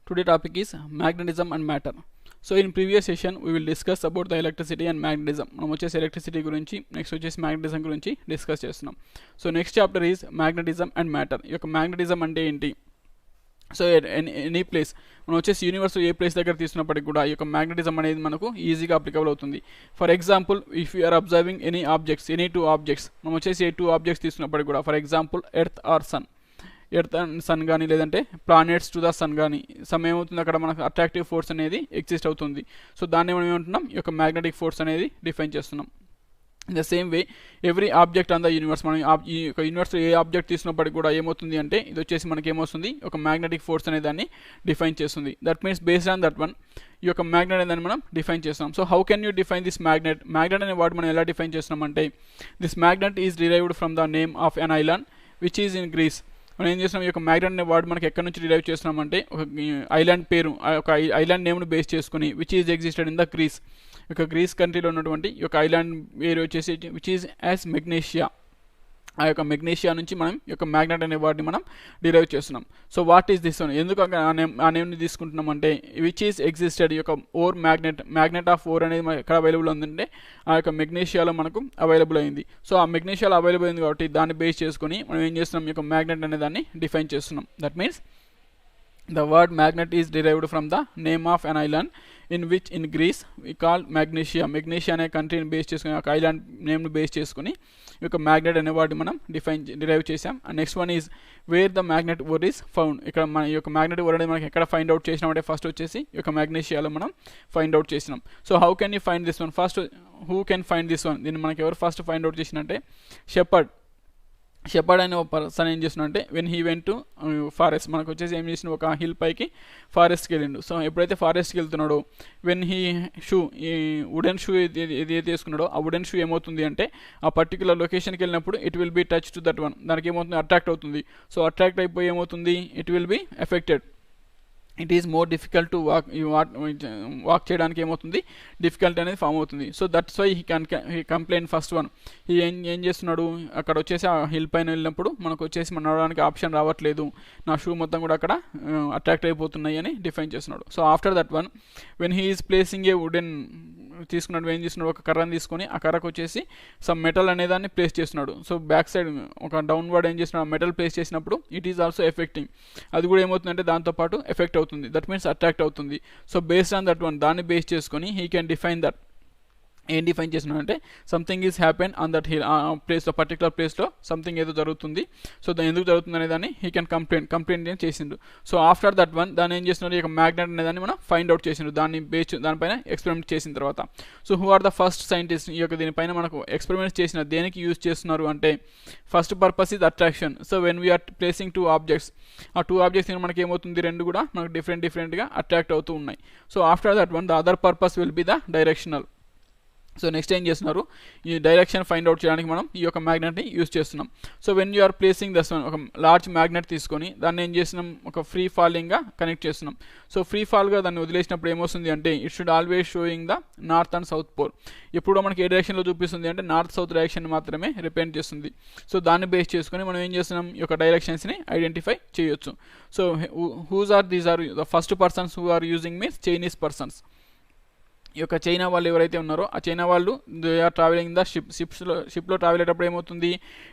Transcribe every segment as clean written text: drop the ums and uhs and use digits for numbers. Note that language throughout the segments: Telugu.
Today topic is magnetism and matter. So in previous session we will discuss about the electricity and magnetism. మనం వచ్చేసి electricity గురించి నెక్స్ట్ వచ్చేసి magnetism గురించి డిస్కస్ చేస్తున్నాం. So next chapter is magnetism and matter. ఈ యొక్క magnetism అంటే ఏంటి? సో ఎనీ ప్లేస్ మనం వచ్చేసి యూనివర్స్ ఏ ప్లేస్ దగ్గర తీసుకున్నప్పటికి కూడా ఈ యొక్క మ్యాగ్నెటిజం అనేది మనకు ఈజీగా అప్లికబుల్ అవుతుంది. For example if you're observing any two objects మనం వచ్చేసి ఏ టూ ఆబ్జెక్ట్స్ తీసుకున్నప్పటికి కూడా for example earth or sun, earth and sun కానీ లేదంటే ప్లానెట్స్ టు ద సన్ కానీ ఏమవుతుంది అక్కడ మనకు అట్రాక్టివ్ ఫోర్స్ అనేది ఎగ్జిస్ట్ అవుతుంది. సో దాన్ని మనం ఏమంటున్నాం, ఈ యొక్క మ్యాగ్నెటిక్ ఫోర్స్ అనేది డిఫైన్ చేస్తున్నాం. In the same way every object on the universe, మనం ఈ యొక్క యూనివర్స్లో ఏ ఆబ్జెక్ట్ తీసినప్పటికి కూడా ఏమవుతుంది అంటే ఇది వచ్చేసి మనకి ఏమొస్తుంది, ఒక మ్యాగ్నెటిక్ ఫోర్స్ అనే దాన్ని డిఫైన్ చేస్తుంది. That means based on that one ఈ యొక్క మ్యాగ్నెట్ అనేది మనం డిఫైన్ చేస్తున్నాం. So how can you define this magnet అనే వర్డ్ మనం ఎలా డిఫైన్ చేస్తున్నాం అంటే this magnet is derived from the name of an island which is in Greece. మనం ఏం చేస్తున్నాం, ఈ యొక్క మ్యాగ్నెట్ అనే వర్డ్ మనకి ఎక్కడి నుంచి డిరైవ్ చేస్తున్నామంటే ఒక ఐలాండ్ పేరు, ఒక ఐలాండ్ నేమ్ను బేస్ చేసుకుని which is existed in the Greece, ఒక గ్రీస్ కంట్రీలో ఉన్నటువంటి ఈ యొక్క ఐలాండ్ పేరు వచ్చేసి విచ్ ఈజ్ యాజ్ మెగ్నీషియా. ఆ యొక్క మెగ్నీషియా నుంచి మనం ఈ యొక్క మ్యాగ్నెట్ అనే వాటిని మనం డిరైవ్ చేస్తున్నాం. So what is this one, ఎందుకు ఆ నేమ్ని తీసుకుంటున్నాం అంటే విచ్ ఈజ్ ఎగ్జిస్టెడ్, ఈ యొక్క ఓర్ మ్యాగ్నెట్ ఆఫ్ ఓర్ అనేది మనకి ఎక్కడ అవైలబుల్ ఉందంటే ఆ యొక్క మెగ్నీషియాలో మనకు అవైలబుల్ అయింది. సో ఆ మెగ్నీషియాలో అవైలబుల్ అయింది కాబట్టి దాన్ని బేస్ చేసుకుని మనం ఏం చేస్తున్నాం, ఈ యొక్క మ్యాగ్నెట్ అనే దాన్ని డిఫైన్ చేస్తున్నాం. That means the word magnet is derived from the name of an island in which in Greece we call Magnesia అనే కంట్రీని బేస్ చేసుకుని ఒక ఐలాండ్ నేమ్ను బేస్ చేసుకుని ఈ యొక్క మ్యాగ్నెట్ అనే వాటిని మనం డిరైవ్ చేసాం. And next one is where the magnet ore is found. ఇక్కడ మన ఈ యొక్క మ్యాగ్నెట్ ఓర్ అనేది మనకి ఎక్కడ ఫైండ్ అవుట్ చేసినామంటే ఫస్ట్ వచ్చేసి ఈ యొక్క మ్యాగ్నీషియాలో మనం ఫైండ్ అవుట్ చేసినాం. So how can you find this one, first who can find this one, దీన్ని మనకి ఎవరు ఫస్ట్ ఫైండ్ అవుట్ చేసినంటే షెపర్డ్ అనే ఒక పర్సన్ ఏం చేస్తున్నాడంటే when he went to forest, మనకు వచ్చేసి ఏం చేసిన ఒక హిల్ పైకి ఫారెస్ట్కి వెళ్ళిండు. సో ఎప్పుడైతే ఫారెస్ట్కి వెళ్తున్నాడో వెన్ హీ ఈ వుడెన్ షూ ఏదైతే వేసుకున్నాడో ఆ వుడెన్ షూ ఏమవుతుంది అంటే ఆ పర్టికులర్ లొకేషన్కి వెళ్ళినప్పుడు it will be touch to that one, దానికి ఏమవుతుంది అట్రాక్ట్ అవుతుంది. సో అట్రాక్ట్ అయిపోయి ఏమవుతుంది, it will be affected. It is more difficult to walk చేయడానికి ఏమవుతుంది, డిఫికల్ట్ అనేది ఫామ్ అవుతుంది. So that's why he complaint first one. ఈ ఏం చేస్తున్నాడు, అక్కడ వచ్చేసి ఆ హిల్ పైన వెళ్ళినప్పుడు మనకు వచ్చేసి మన నడవడానికి ఆప్షన్ రావట్లేదు, నా షూ మొత్తం కూడా అక్కడ అట్రాక్ట్ అయిపోతున్నాయి అని డిఫైన్ చేస్తున్నాడు. So after that one when he is placing A wooden తీసుకున్నాడు, ఏం చేస్తున్నాడు, ఒక కర్రను తీసుకొని ఆ కర్రకు వచ్చేసి సమ్ మెటల్ అనేదాన్ని ప్లేస్ చేస్తున్నాడు. సో బ్యాక్ సైడ్ ఒక డౌన్వర్డ్ ఏం చేస్తున్నాడు, మెటల్ ప్లేస్ చేసినప్పుడు ఇట్ ఈజ్ ఆల్సో ఎఫెక్టింగ్, అది కూడా ఏమవుతుందంటే దాంతోపాటు ఎఫెక్ట్ అవుతుంది. దట్ మీన్స్ అట్రాక్ట్ అవుతుంది. So based on that one దాన్ని బేస్ చేసుకొని హీ కెన్ డిఫైన్ దట్. ఏం డిఫైన్ చేస్తున్నాడంటే something is happen on that hill, ప్లేస్లో పర్టికులర్ ప్లేస్లో సంథింగ్ ఏదో జరుగుతుంది. సో దాని ఎందుకు జరుగుతుంది అనే దాన్ని హీ కెన్ కంప్లైంట్ చేసిండు. సో ఆఫ్టర్ దట్ వన్ దాన్ని ఏం చేస్తున్నాడు, ఈ యొక్క మ్యాగ్నెట్ అనే దాన్ని మనం ఫైండ్ అవుట్ చేసిండు, దానిపైన ఎక్స్పెరిమెంట్ చేసిన తర్వాత. So who are the first scientist, ఈ యొక్క దీనిపైన మనకు ఎక్స్పెరిమెంట్స్ చేసిన దేనికి యూజ్ చేస్తున్నారు అంటే first purpose is attraction. So when we are placing two objects, ఆ టూ ఆబ్జెక్ట్స్ మనకి ఏమవుతుంది, రెండు కూడా మనకు డిఫరెంట్గా అట్రాక్ట్ అవుతూ ఉన్నాయి. So after that one the other purpose will be the directional. So next ఏం చేస్తున్నారు, ఈ డైరెక్షన్ ఫైండ్ అవుట్ చేయడానికి మనం ఈ యొక్క మ్యాగ్నెట్ని యూజ్ చేస్తున్నాం. So when you're placing this one, ఒక లార్జ్ మ్యాగ్నెట్ తీసుకొని దాన్ని ఏం చేస్తున్నాం, ఒక ఫ్రీ ఫాలింగ్గా కనెక్ట్ చేస్తున్నాం. సో ఫ్రీ ఫాల్గా దాన్ని వదిలేసినప్పుడు ఏమొస్తుంది అంటే it should always showing the north and south pole. ఎప్పుడు మనకి ఏ డైరెక్షన్లో చూపిస్తుంది అంటే నార్త్ సౌత్ డైరెక్షన్ మాత్రమే రిప్రజెంట్ చేస్తుంది. సో దాన్ని బేస్ చేసుకొని మనం ఏం చేస్తున్నాం, ఈ యొక్క డైరెక్షన్స్ని ఐడెంటిఫై చేయొచ్చు. So whose are these are the first persons who are using means Chinese persons. ఈ యొక్క చైనా వాళ్ళు ఎవరైతే ఉన్నారో ఆ చైనా వాళ్ళు దే ఆర్ ట్రావెలింగ్ ద షిప్లో ట్రావెల్ అయ్యేటప్పుడు ఏమవుతుంది,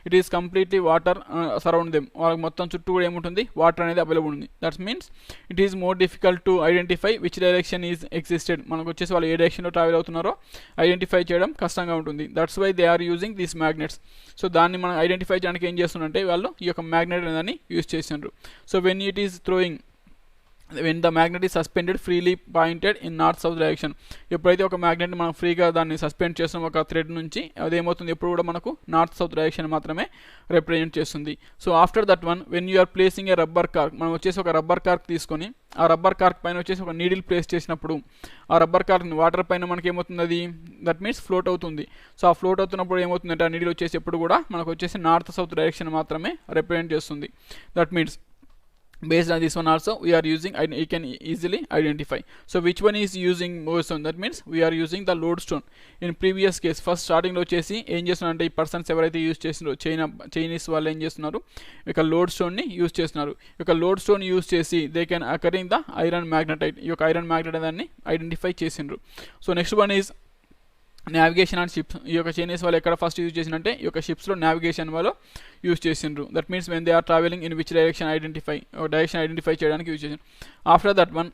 it is completely water surround them, వాళ్ళకి మొత్తం చుట్టూ కూడా ఏముంటుంది, వాటర్ అనేది అవైలబుల్ ఉంది. That's means it is more difficult to identify which direction is existed. మనకు వచ్చేసి వాళ్ళు ఏ డైరెక్షన్లో ట్రావెల్ అవుతున్నారో ఐడెంటిఫై చేయడం కష్టంగా ఉంటుంది. That's why they are using these magnets. So దాన్ని మనం ఐడెంటిఫై చేయడానికి ఏం చేస్తున్నారంటే వాళ్ళు ఈ యొక్క మ్యాగ్నెట్ అనేది యూజ్ చేసినారు. So when it is throwing, when the magnet is suspended freely pointed in north south direction, ఎప్పుడైతే ఒక మ్యాగ్నెట్ మనం ఫ్రీగా దాన్ని సస్పెండ్ చేస్తాం ఒక థ్రెడ్ నుంచి, అదేమవుతుంది ఎప్పుడు కూడా మనకు నార్త్ సౌత్ డైరెక్షన్ మాత్రమే రిప్రజెంట్ చేస్తుంది. So after that one when you're placing a rubber cork, మనం వచ్చేసి ఒక రబ్బర్ కార్క్ తీసుకొని ఆ రబ్బర్ కార్క్ పైన వచ్చేసి ఒక నీడిల్ ప్లేస్ చేసినప్పుడు ఆ రబ్బర్ కార్క్ వాటర్ పైన మనకి ఏమవుతుంది, అది దట్ మీన్స్ ఫ్లోట్ అవుతుంది. సో ఆ ఫ్లోట్ అవుతున్నప్పుడు ఏమవుతుందంటే ఆ నీడిల్ వచ్చేసి ఎప్పుడు కూడా మనకు వచ్చేసి నార్త్ సౌత్ డైరెక్షన్ మాత్రమే రిప్రజెంట్ చేస్తుంది. That means Based on this one also we are using, and you can easily identify. So which one is using lodestone? That means we are using the lodestone. In previous case first starting లో వచ్చేసి ఏం చేస్తున్నారు అంటే ఈ పర్సన్స్ ఎవరైతే యూజ్ చేస్తున్నారో చైనీస్ వాళ్ళు ఏం చేస్తున్నారు, ఇక లోడ్ స్టోన్ ని యూజ్ చేస్తున్నారు. ఇక లోడ్ స్టోన్ యూజ్ చేసి they can occurring the iron magnetite, ఈ యొక్క ఐరన్ మ్యాగ్నెట్ దాన్ని ఐడెంటిఫై చేసిండ్రు. So next one is navigation and ships. ఈ యొక్క చైనీస్ వాళ్ళు ఎక్కడ ఫస్ట్ యూజ్ చేసిందంటే ఈ యొక్క షిప్స్లో నావిగేషన్ వాళ్ళు యూజ్ చేసిండ్రు. That means when they are travelling in which direction direction identify చేయడానికి యూజ్ చేసిండ్రు. ఆఫ్టర్ దట్ వన్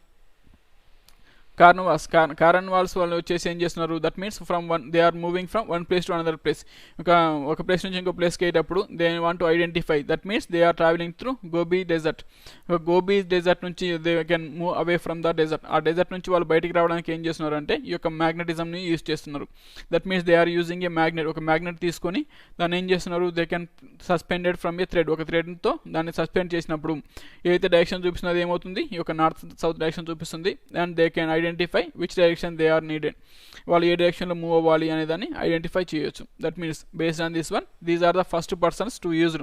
కార్నవాల్స్ వాళ్ళు వచ్చేసి ఏం చేస్తున్నారు, that means from one they are moving from one place to another place. ఒక ప్లేస్ నుంచి ఇంకో ప్లేస్కి అయ్యేటప్పుడు they want to identify, that means they are travelling through Gobi desert. Gobi desert నుంచి they can move away from the desert. ఆ డెజర్ట్ నుంచి వాళ్ళు బయటికి రావడానికి ఏం చేస్తున్నారు అంటే ఈ యొక్క మ్యాగ్నెటిజంని యూజ్ చేస్తున్నారు. That means they are using a magnet. ఒక మ్యాగ్నెట్ తీసుకొని దాన్ని ఏం చేస్తున్నారు, they can suspended from a thread. ఒక థ్రెడ్తో దాన్ని సస్పెండ్ చేసినప్పుడు ఏదైతే డైరెక్షన్ చూపిస్తుందో అది ఏమవుతుంది, ఈ యొక్క నార్త్ సౌత్ డైరెక్షన్ చూపిస్తుంది. And they can identify which direction they are needed, వాళ్ళు ఏ డైరెక్షన్లో మూవ్ అవ్వాలి అనే దాన్ని ఐడెంటిఫై చేయొచ్చు. That means based on this one these are the first persons to use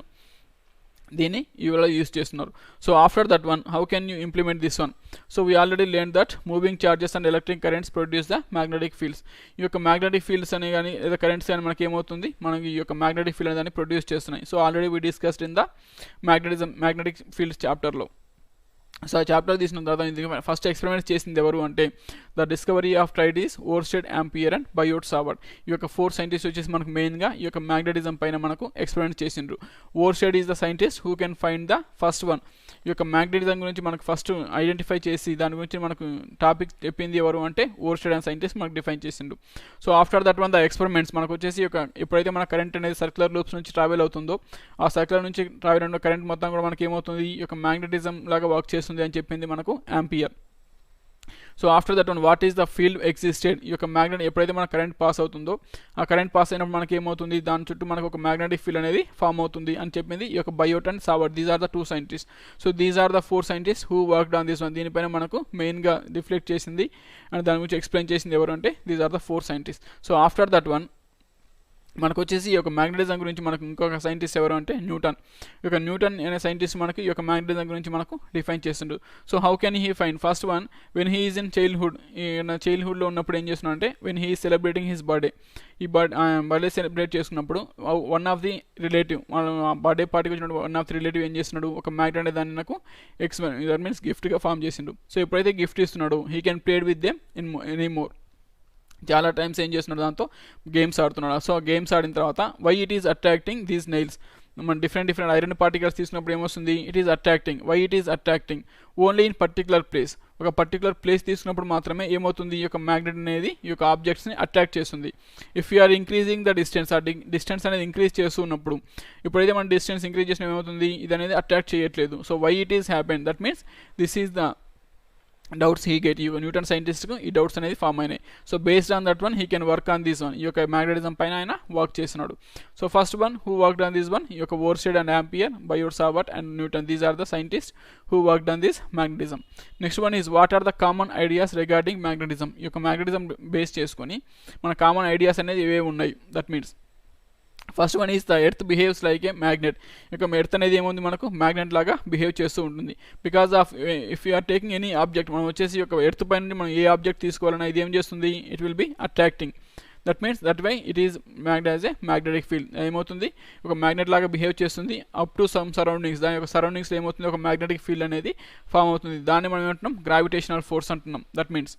దీన్ని ఇవాళ యూజ్ చేస్తున్నారు. So after that one how can you implement this one? So we already learn that moving charges and electric currents produce the magnetic fields. ఈ యొక్క మ్యాగ్నెటిక్ ఫీల్డ్స్ అని కానీ లేదా కరెంట్స్ కానీ మనకి ఏమవుతుంది, మనకి ఈ యొక్క మ్యాగ్నెటిక్ ఫీల్డ్ అనేది ప్రొడ్యూస్ చేస్తున్నాయి. So already we discussed in the magnetic fields చాప్టర్లో. సో ఆ చాప్టర్ తీసిన తర్వాత ఫస్ట్ ఎక్స్పెరిమెంట్స్ చేసింది ఎవరు అంటే ద డిస్కవరీ ఆఫ్ ట్రైడీస్, ఓర్స్టెడ్, ఆంపియర్ అండ్ బయోట్-సావర్ట్. ఈ యొక్క 4 సైంటిస్ట్ వచ్చేసి మనకు మెయిన్గా ఈ యొక్క మ్యాగ్నెటిజం పైన మనకు ఎక్స్పెరిమెంట్స్ చేసిండ్రు. Oersted is the scientist who can find the first one. ఈ యొక్క మ్యాగ్నెటిజం గురించి మనకు ఫస్ట్ ఐడెంటిఫై చేసి దాని గురించి మనకు టాపిక్ చెప్పింది ఎవరు అంటే ఓర్స్టెడ్ అండ్ సైంటిస్ట్ మనకు డిఫైన్ చేసిండు. So after that one the experiments మనకు వచ్చేసి ఎప్పుడైతే మన కరెంట్ అనేది సర్క్యులర్ లూప్స్ నుంచి ట్రావెల్ అవుతుందో ఆ సర్క్యులర్ నుంచి ట్రావెల్ అయిన కరెంట్ మొత్తం కూడా మనకి ఏమవుతుంది, ఈ యొక్క మ్యాగ్నెటిజం లాగా వర్క్ చేస్తుంది అని చెప్పింది మనకు ampere. So after that one what is the field existed. ఈ యొక్క మ్యాగ్నెట్ ఎప్పుడైతే మన కరెంట్ పాస్ అవుతుందో ఆ కరెంట్ పాస్ అయినప్పుడు మనకి ఏమవుతుంది, దాని చుట్టూ మనకు ఒక మ్యాగ్నెటిక్ ఫీల్డ్ అనేది ఫామ్ అవుతుంది అని చెప్పింది ఈ యొక్క Biot and Savart. These are the 2 scientist. So these are the 4 scientist who worked on this one. దీనిపైన మనకు మెయిన్గా రిఫ్లెక్ట్ చేసింది అండ్ దాని గురించి ఎక్స్ప్లెయిన్ చేసింది ఎవరు అంటే these are the 4 scientist. So after that one మనకు వచ్చేసి ఈ యొక్క మ్యాగ్నెటిజం గురించి మనకు ఇంకొక సైంటిస్ట్ ఎవరు అంటే న్యూటన్. ఈ యొక్క న్యూటన్ అనే సైంటిస్ట్ మనకి ఈ యొక్క మ్యాగ్నెటిజం గురించి మనకు డిఫైన్ చేస్తుండు. So how can he find? First one when he is in చైల్డ్హుడ్లో ఉన్నప్పుడు ఏం చేస్తున్నాడు అంటే when he is celebrating his birthday. ఈ బర్త్డే సెలబ్రేట్ చేసుకున్నప్పుడు one of the relative birthday పార్టీకి వచ్చినప్పుడు వన్ ఆఫ్ ది రిలేటివ్ ఏం చేస్తున్నాడు, ఒక మ్యాగ్నెట్ అనే దాన్ని నాకు దట్ మీన్స్ గిఫ్ట్గా ఫామ్ చేసిండు. సో ఎప్పుడైతే గిఫ్ట్ ఇస్తున్నాడు he can played with them in any more. చాలా టైమ్స్ ఏం చేస్తున్నాడు, దాంతో గేమ్స్ ఆడుతున్నాడు. సో గేమ్స్ ఆడిన తర్వాత why it is attracting these nails. మనం డిఫరెంట్ ఐరన్ పార్టికల్స్ తీసుకున్నప్పుడు ఏమొస్తుంది, it is attracting. Why it is attracting? Only in particular place. ఒక పర్టికులర్ ప్లేస్ తీసుకున్నప్పుడు మాత్రమే ఏమవుతుంది, ఈ యొక్క మ్యాగ్నెట్ అనేది ఈ యొక్క ఆబ్జెక్ట్స్ని అట్రాక్ట్ చేస్తుంది. If you are increasing the distance, ఆ డిస్టెన్స్ అనేది ఇంక్రీజ్ చేస్తున్నప్పుడు ఎప్పుడైతే మనం డిస్టెన్స్ ఇంక్రీజ్ చేసిన ఏమవుతుంది, ఇది అనేది అట్రాక్ట్ చేయట్లేదు. So why it is happen? That means this is the doubts he get. ఈ న్యూటన్ సైంటిస్ట్కు ఈ డౌట్స్ అనేది ఫామ్ అయినాయి. So based on that one he can work on this one. ఈ యొక్క మ్యాగ్నెటిజం పైన ఆయన వర్క్ చేస్తున్నాడు. So first one who worked on this one ఈ యొక్క Oersted and Ampere, Biot Savart and Newton. These are the scientist who worked on this magnetism. Next one is what are the common ideas regarding magnetism. ఈ యొక్క మ్యాగ్నెటిజం బేస్ చేసుకొని మన కామన్ ఐడియాస్ అనేది ఏవే ఉన్నాయి. That means first one is the earth behaves like a magnet. ఇక ఎర్త్ అనేది ఏముంది, మనకు మ్యాగ్నెట్ లాగా బిహేవ్ చేస్తూ ఉంటుంది. Because of if you are taking any object, మనం వచ్చేసి ఒక ఎర్త్ పై నుండి మనం ఏ ఆబ్జెక్ట్ తీసుకోవాలన్నా ఇది ఏం చేస్తుంది, it will be attracting. That means that why it is magnet as a magnetic field. ఏమవుతుంది, ఒక మ్యాగ్నెట్ లాగా బిహేవ్ చేస్తుంది అప్ టు సమ్ సరౌండింగ్స్. దాని యొక్క సరౌండింగ్స్లో ఏమవుతుంది, ఒక మ్యాగ్నెటిక్ ఫీల్డ్ అనేది ఫామ్ అవుతుంది. దాన్ని మనం ఏమంటున్నాం, గ్రావిటేషనల్ ఫోర్స్ అంటున్నాం. That means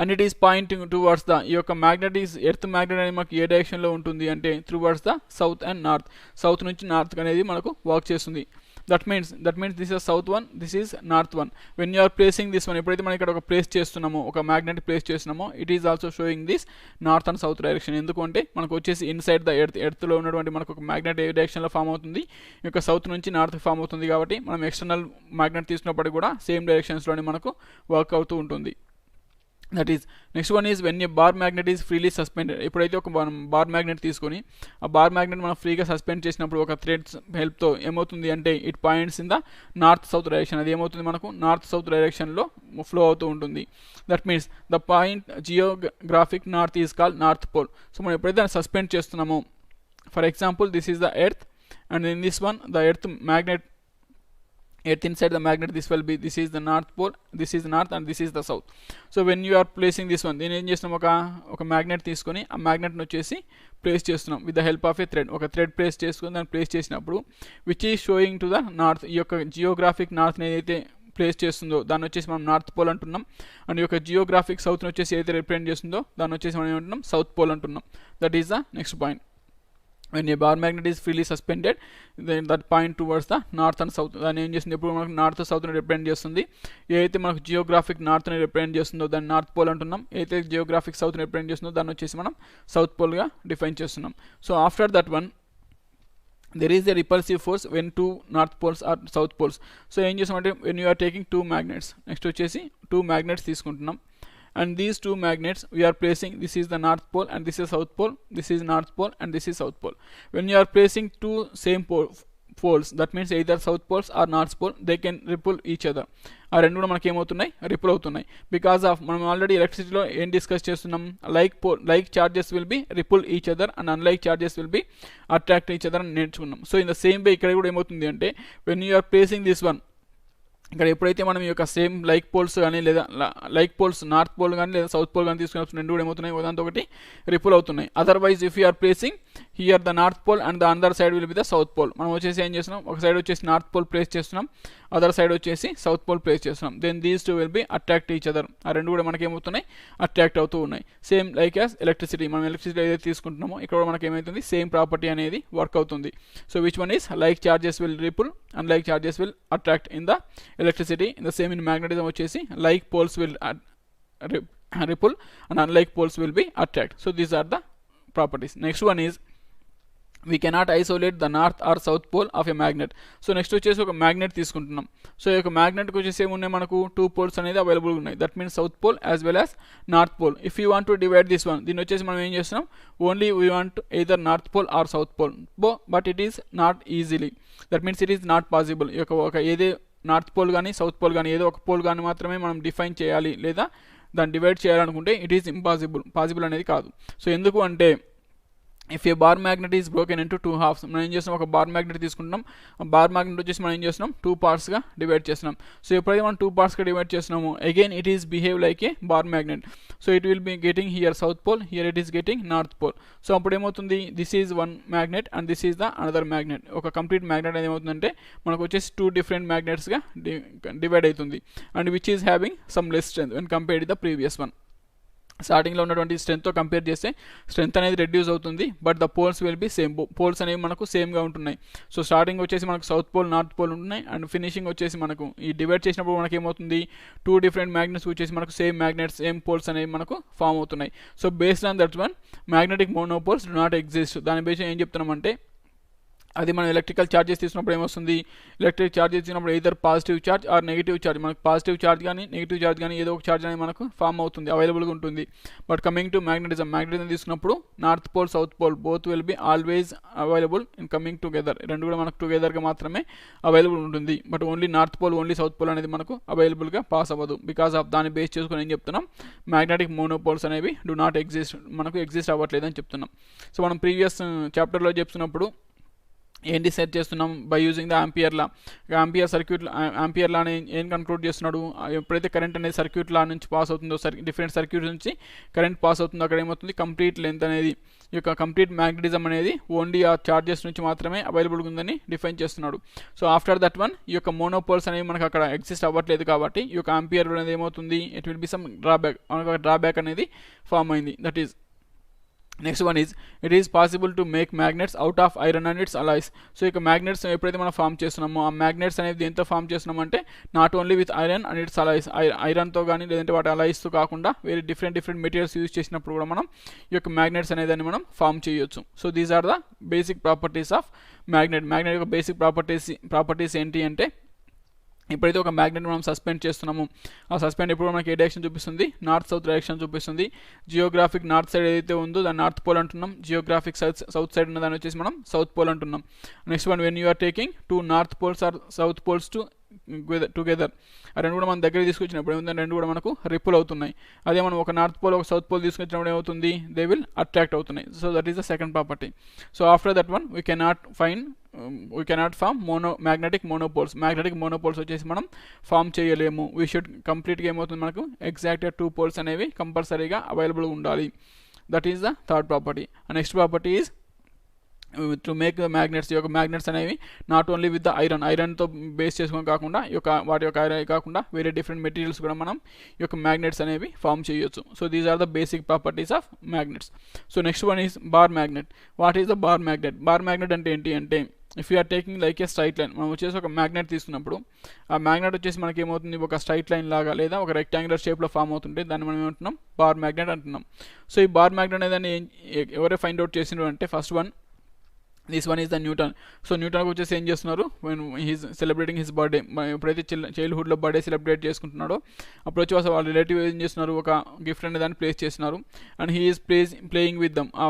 and it is Poynting towards the, ఈ యొక్క మ్యాగ్నెట్ ఈస్ ఎర్త్ మ్యాగ్నెట్ అనేది మనకు ఏ డైరెక్షన్లో ఉంటుంది అంటే towards the south and north. South నుంచి నార్త్ అనేది మనకు వర్క్ చేస్తుంది. That means this is south one, this is north one. When you're placing this one, ఎప్పుడైతే మనం ఇక్కడ ఒక ప్లేస్ చేస్తున్నామో, ఒక మ్యాగ్నెట్ ప్లేస్ చేస్తున్నామో, it is also showing this north and south direction. ఎందుకంటే మనకు వచ్చేసి ఇన్సైడ్ ద ఎర్త్లో ఉన్నటువంటి మనకు ఒక మ్యాగ్నెట్ ఏ డైరెక్షన్లో ఫామ్ అవుతుంది, ఈ యొక్క సౌత్ నుంచి నార్త్ ఫామ్ అవుతుంది. కాబట్టి మనం ఎక్స్టర్నల్ మ్యాగ్నెట్ తీసుకున్నప్పటికీ కూడా సేమ్ డైరెక్షన్స్లోనే మనకు వర్క్ అవుతూ ఉంటుంది. That is next one is when a bar magnet is freely suspended. ఎప్పుడైతే ఒక బార్ మ్యాగ్నెట్ తీసుకొని ఆ బార్ మ్యాగ్నెట్ మనం ఫ్రీగా సస్పెండ్ చేసినప్పుడు ఒక థ్రెడ్స్ హెల్ప్తో ఏమవుతుంది అంటే it points in the north south direction. అది ఏమవుతుంది, మనకు నార్త్ సౌత్ డైరెక్షన్లో ఫ్లో అవుతూ ఉంటుంది. That means the point geographic north is called north pole. So మనం ఎప్పుడైతే దాన్ని సస్పెండ్ చేస్తున్నామో, for example this is the earth and in this one the earth magnet earth inside the magnet, this is the north pole, this is the north and this is the south. So when you are placing this one, then ఏం చేస్తున్నాం, ఒక మ్యాగ్నెట్ తీసుకొని ఆ మ్యాగ్నెట్ని వచ్చేసి ప్లేస్ చేస్తున్నాం with the help of A thread. ఒక థ్రెడ్ ప్లేస్ చేసుకొని దాన్ని ప్లేస్ చేసినప్పుడు which is showing to the north, ఈ యొక్క జియోగ్రాఫిక్ నార్త్ని ఏదైతే ప్లేస్ చేస్తుందో దాన్ని వచ్చేసి మనం నార్త్ పోల్ అంటున్నాం. అండ్ ఈ యొక్క జియోగ్రాఫిక్ సౌత్ని వచ్చేసి ఏదైతే రిప్రజెంట్ చేస్తుందో దాన్ని వచ్చేసి మనం ఏమంటున్నాం, సౌత్ పోల్ అంటున్నాం. That is the next point. when a bar magnet is freely suspended, then that point towards the north and south. దాన్ని ఏం చేస్తుంది, ఎప్పుడు మనకు నార్త్ సౌత్ని రిప్రజెంట్ చేస్తుంది. ఏదైతే మనకు జియోగ్రాఫిక్ నార్త్ని రిప్రజెంట్ చేస్తుందో దాన్ని నార్త్ పోల్ అంటున్నాం. ఏదైతే జియోగ్రాఫిక్ సౌత్ని రిప్రజెంట్ చేస్తుందో దాన్ని వచ్చేసి మనం సౌత్ పోల్గా డిఫైన్ చేస్తున్నాం. So after that one there is a repulsive force when two north poles or south poles. So ఏం చేస్తామంటే when you are taking two magnets, next వచ్చేసి two magnets తీసుకుంటున్నాం. And these two magnets we are placing, this is the north pole and this is south pole, this is north pole and this is south pole. When you are placing two same poles, that means either south poles or north pole, they can repel each other. ఆ రెండు కూడా మనకి ఏమవుతున్నాయి, రిపుల్ అవుతున్నాయి. బికాస్ ఆఫ్ మనం ఆల్రెడీ ఎలక్ట్రిసిటీలో ఏం డిస్కస్ చేస్తున్నాం, like charges will be repel each other and unlike charges will be attract each other అని నేర్చుకున్నాం. So in the same way ఇక్కడ కూడా ఏమవుతుంది అంటే when you are placing this one, ఇక్కడ ఎప్పుడైతే మనం ఈ యొక్క సేమ్ లైక్ పోల్స్ కానీ లేదా లైక్ పోల్స్ నార్త్ పోల్ కానీ లేదా సౌత్ పోల్ కానీ తీసుకున్నప్పుడు రెండు కూడా ఏమవుతున్నాయి, దాంతో ఒకటి రిపుల్ అవుతున్నాయి. Otherwise if you are placing here the north pole and the other side will be the south pole, మనం వచ్చేసి ఏం చేస్తున్నాం, ఒక సైడ్ వచ్చేసి నార్త్ పోల్ ప్లేస్ చేస్తున్నాం, అదర్ సైడ్ వచ్చేసి సౌత్ పోల్ ప్లేస్ చేస్తున్నాం. Then these two will be attract each other. ఆ రెండు కూడా మనకి ఏమవుతున్నాయి, అట్రాక్ట్ అవుతూ ఉన్నాయి. సేమ్ లైక్ యాజ్ ఎలక్ట్రిసిటీ, మనం ఎలక్ట్రిసిటీ ఏదైతే తీసుకుంటున్నామో ఇక్కడ కూడా మనకి ఏమవుతుంది, సేమ్ ప్రాపర్టీ అనేది వర్క్ అవుతుంది. So which one is like charges will repel and like charges will attract in the electricity. In the same in magnetism వచ్చేసి like poles will ripple and unlike poles will be attract. So these are the properties. Next one is we cannot isolate the north or south pole of a magnet. So next వచ్చేసి ఒక మ్యాగ్నెట్ తీసుకుంటున్నాం. సో ఈ యొక్క మ్యాగ్నెట్కి వచ్చేసి ఏమున్నాయి, మనకు టూ పోల్స్ అనేది అవైలబుల్ ఉన్నాయి. That means south pole as well as north pole. If you want to divide this one, దీన్ని వచ్చేసి మనం ఏం చేస్తున్నాం, only we want either north pole or south pole, but it is not easily. That means it is not possible. ఈ యొక్క ఒక ఏదే నార్త్ పోల్ కానీ సౌత్ పోల్ కానీ ఏదో ఒక పోల్ కానీ మాత్రమే మనం డిఫైన్ చేయాలి లేదా దాన్ని డివైడ్ చేయాలనుకుంటే ఇట్ ఈస్ ఇంపాసిబుల్, పాసిబుల్ అనేది కాదు. సో ఎందుకు అంటే if a bar magnet is broken into two halves, మనం ఏం చేస్తున్నాం, ఒక బార్ మ్యాగ్నెట్ తీసుకుంటున్నాం. ఆ బార్ మ్యాగ్నెట్ వచ్చేసి మనం ఏం చేస్తున్నాం, టూ పార్ట్స్గా డివైడ్ చేస్తున్నాం. సో ఎప్పుడైతే మనం టూ పార్ట్స్గా డివైడ్ చేస్తున్నాము, again it is behave like a bar magnet. So it will be getting here south pole, here it is getting north pole. So అప్పుడు ఏమవుతుంది, this is one magnet and this is the another magnet. ఒక కంప్లీట్ మ్యాగ్నెట్ అనేది ఏమవుతుందంటే మనకు వచ్చేసి టూ డిఫరెంట్ మ్యాగ్నెట్స్గా డివైడ్ అవుతుంది. And which is having some less strength when compared the previous one. స్టార్టింగ్లో ఉన్నటువంటి స్ట్రెంత్తో కంపేర్ చేస్తే స్ట్రెంత్ అనేది రెడ్యూస్ అవుతుంది, but the poles will be same. Poles అనేవి మనకు సేమ్గా ఉంటున్నాయి. సో స్టార్టింగ్ వచ్చేసి మనకు సౌత్ పోల్ నార్త్ పోల్ ఉంటున్నాయి అండ్ ఫినిషింగ్ వచ్చేసి మనకు ఈ డివైడ్ చేసినప్పుడు మనకి ఏమవుతుంది, టూ డిఫరెంట్ మ్యాగ్నెట్స్ వచ్చేసి మనకు సేమ్ మ్యాగ్నెట్స్ సేమ్ పోల్స్ అనేవి మనకు ఫామ్ అవుతున్నాయి. So based on that one magnetic monopoles do not exist. దాని బేస్ ఏం చెప్తున్నామంటే అది మనం ఎలక్ట్రికల్ ఛార్జెస్ తీసుకున్నప్పుడు ఏమొస్తుంది, ఎలక్ట్రిక్ ఛార్జెస్ తీసుకున్నప్పుడు either positive charge or negative charge, మనకు పాజిటివ్ ఛార్జ్ కానీ నెగిటివ్ ఛార్జ్ కానీ ఏదో ఒక ఛార్జ్ అనేది మనకు ఫామ్ అవుతుంది, అవైలబుల్గా ఉంటుంది. బట్ కమింగ్ టు మ్యాగ్నెటిజం తీసుకున్నప్పుడు north pole south pole both will be always available in coming together. రెండు కూడా మనకు టుగెదర్గా మాత్రమే అవైలబుల్ ఉంటుంది. But only north pole only south pole అనేది మనకు అవైలబుల్గా పాస్ అవ్వదు. బికాస్ ఆఫ్ దాన్ని బేస్ చేసుకుని ఏం చెప్తున్నాం, మ్యాగ్నెటిక్ మోనోపోల్స్ అనేవి డు నాట్ ఎగ్జిస్ట్, మనకు ఎగ్జిస్ట్ అవ్వట్లేదు అని చెప్తున్నాం. సో మనం ప్రీవియస్ చాప్టర్లో చెప్తున్నప్పుడు ఏం డిసైడ్ చేస్తున్నాం, by using the Ampere law. Ampere లాని ఏం కన్క్లూడ్ చేస్తున్నాడు, ఎప్పుడైతే కరెంట్ అనేది సర్క్యూట్ లా నుంచి పాస్ అవుతుందో, డిఫరెంట్ సర్క్యూట్ నుంచి కరెంట్ పాస్ అవుతుందో అక్కడ ఏమవుతుంది, కంప్లీట్ లెంత్ అనేది ఈ యొక్క కంప్లీట్ మ్యాగ్నెటిజం అనేది ఓన్లీ ఆ చార్జెస్ నుంచి మాత్రమే అవైలబుల్గా ఉందని డిఫైన్ చేస్తున్నాడు. సో ఆఫ్టర్ దట్ వన్ ఈ యొక్క మోనోపోల్స్ అనేవి మనకు అక్కడ ఎగ్జిస్ట్ అవ్వట్లేదు కాబట్టి ఈ యొక్క ఆంపియర్ అనేది ఏమవుతుంది, it will be some drawback, మనకు డ్రాబ్యాక్ అనేది ఫామ్ అయింది. That is next one is it is possible to make magnets out of iron and its alloys. So ఇక మ్యాగ్నెట్స్ ఎప్పుడైతే మనం ఫామ్ చేస్తున్నామో ఆ మ్యాగ్నెట్స్ అనేది దేంతో ఫామ్ చేస్తున్నామంటే not only with iron and its alloys, ఐరన్తో కానీ లేదంటే వాటి అలాయ్స్తో కాకుండా వేరే డిఫరెంట్ మెటీరియల్స్ యూజ్ చేసినప్పుడు కూడా మనం ఈ యొక్క మ్యాగ్నెట్స్ అనేదాన్ని మనం ఫామ్ చేయొచ్చు. So these are the basic properties of magnet యొక్క బేసిక్ ప్రాపర్టీస్ ఏంటి అంటే, ఎప్పుడైతే ఒక మ్యాగ్నెట్ మనం సస్పెండ్ చేస్తున్నామో ఆ సస్పెండ్ ఎప్పుడు మనకి ఏ డైరెక్షన్ చూపిస్తుంది, నార్త్ సౌత్ డైరెక్షన్ చూపిస్తుంది. జియోగ్రాఫిక్ నార్త్ సైడ్ ఏదైతే ఉందో దాన్ని నార్త్ పోల్ అంటున్నాం, జియోగ్రాఫిక్ సౌత్ సైడ్ ఉన్న దాన్ని వచ్చేసి మనం సౌత్ పోల్ అంటున్నాం. Next one, when you are taking two north poles or south poles together, ఆ రెండు కూడా మన దగ్గర తీసుకొచ్చినప్పుడు ఏముందంటే రెండు కూడా మనకు రిపుల్ అవుతున్నాయి. అదే మనం ఒక నార్త్ పోల్ ఒక సౌత్ పోల్ తీసుకొచ్చినప్పుడు ఏమవుతుంది, దే విల్ అట్రాక్ట్ అవుతున్నాయి. So that is the second property. So after that one we cannot find we cannot form magnetic monopoles వచ్చేసి మనం ఫామ్ చేయలేము. వీ షుడ్ కంప్లీట్గా ఏమవుతుంది మనకు ఎగ్జాక్ట్గా 2 పోల్స్ అనేవి కంపల్సరీగా అవైలబుల్గా ఉండాలి. That is the third property. Next property is to make the magnets. ఈ యొక్క మ్యాగ్నెట్స్ అనేవి నాట్ ఓన్లీ విత్ ద ఐరన్తో బేస్ చేసుకొని కాకుండా వాటి యొక్క ఐరన్ కాకుండా వేరే డిఫరెంట్ మెటీరియల్స్ కూడా మనం ఈ యొక్క మ్యాగ్నెట్స్ అనేవి ఫామ్ చేయొచ్చు. So these are the basic properties of magnets. So next one is bar magnet. What is the bar magnet? Bar magnet అంటే ఏంటి అంటే, if you are taking like a straight line, మనం వచ్చేసి ఒక మ్యాగ్నెట్ తీసుకున్నప్పుడు ఆ మ్యాగ్నెట్ వచ్చేసి మనకి ఏమవుతుంది, ఒక స్ట్రైట్ లైన్ లాగా లేదా ఒక రెక్టాంగులర్ షేప్లో ఫామ్ అవుతుంటే దాన్ని మనం ఏమంటున్నాం, బార్ మ్యాగ్నెట్ అంటున్నాం. సో ఈ బార్ మ్యాగ్నెట్ అనేది ఎవరే ఫైండ్ అవుట్ చేసినారు అంటే, first one this one is the Newton. So న్యూటన్కి వచ్చేసి ఏం చేస్తున్నారు, హీస్ సెలబ్రేటింగ్ హిస్ బర్త్డే, ఎప్పుడైతే చైల్డ్హుడ్లో బర్త్డే సెలబ్రేట్ చేసుకుంటున్నాడో అప్పుడు వచ్చి వాళ్ళ రిలేటివ్ ఏం చేస్తున్నారు, ఒక గిఫ్ట్ అనే దాన్ని ప్లేస్ చేస్తున్నారు. And he is playing with them. ఆ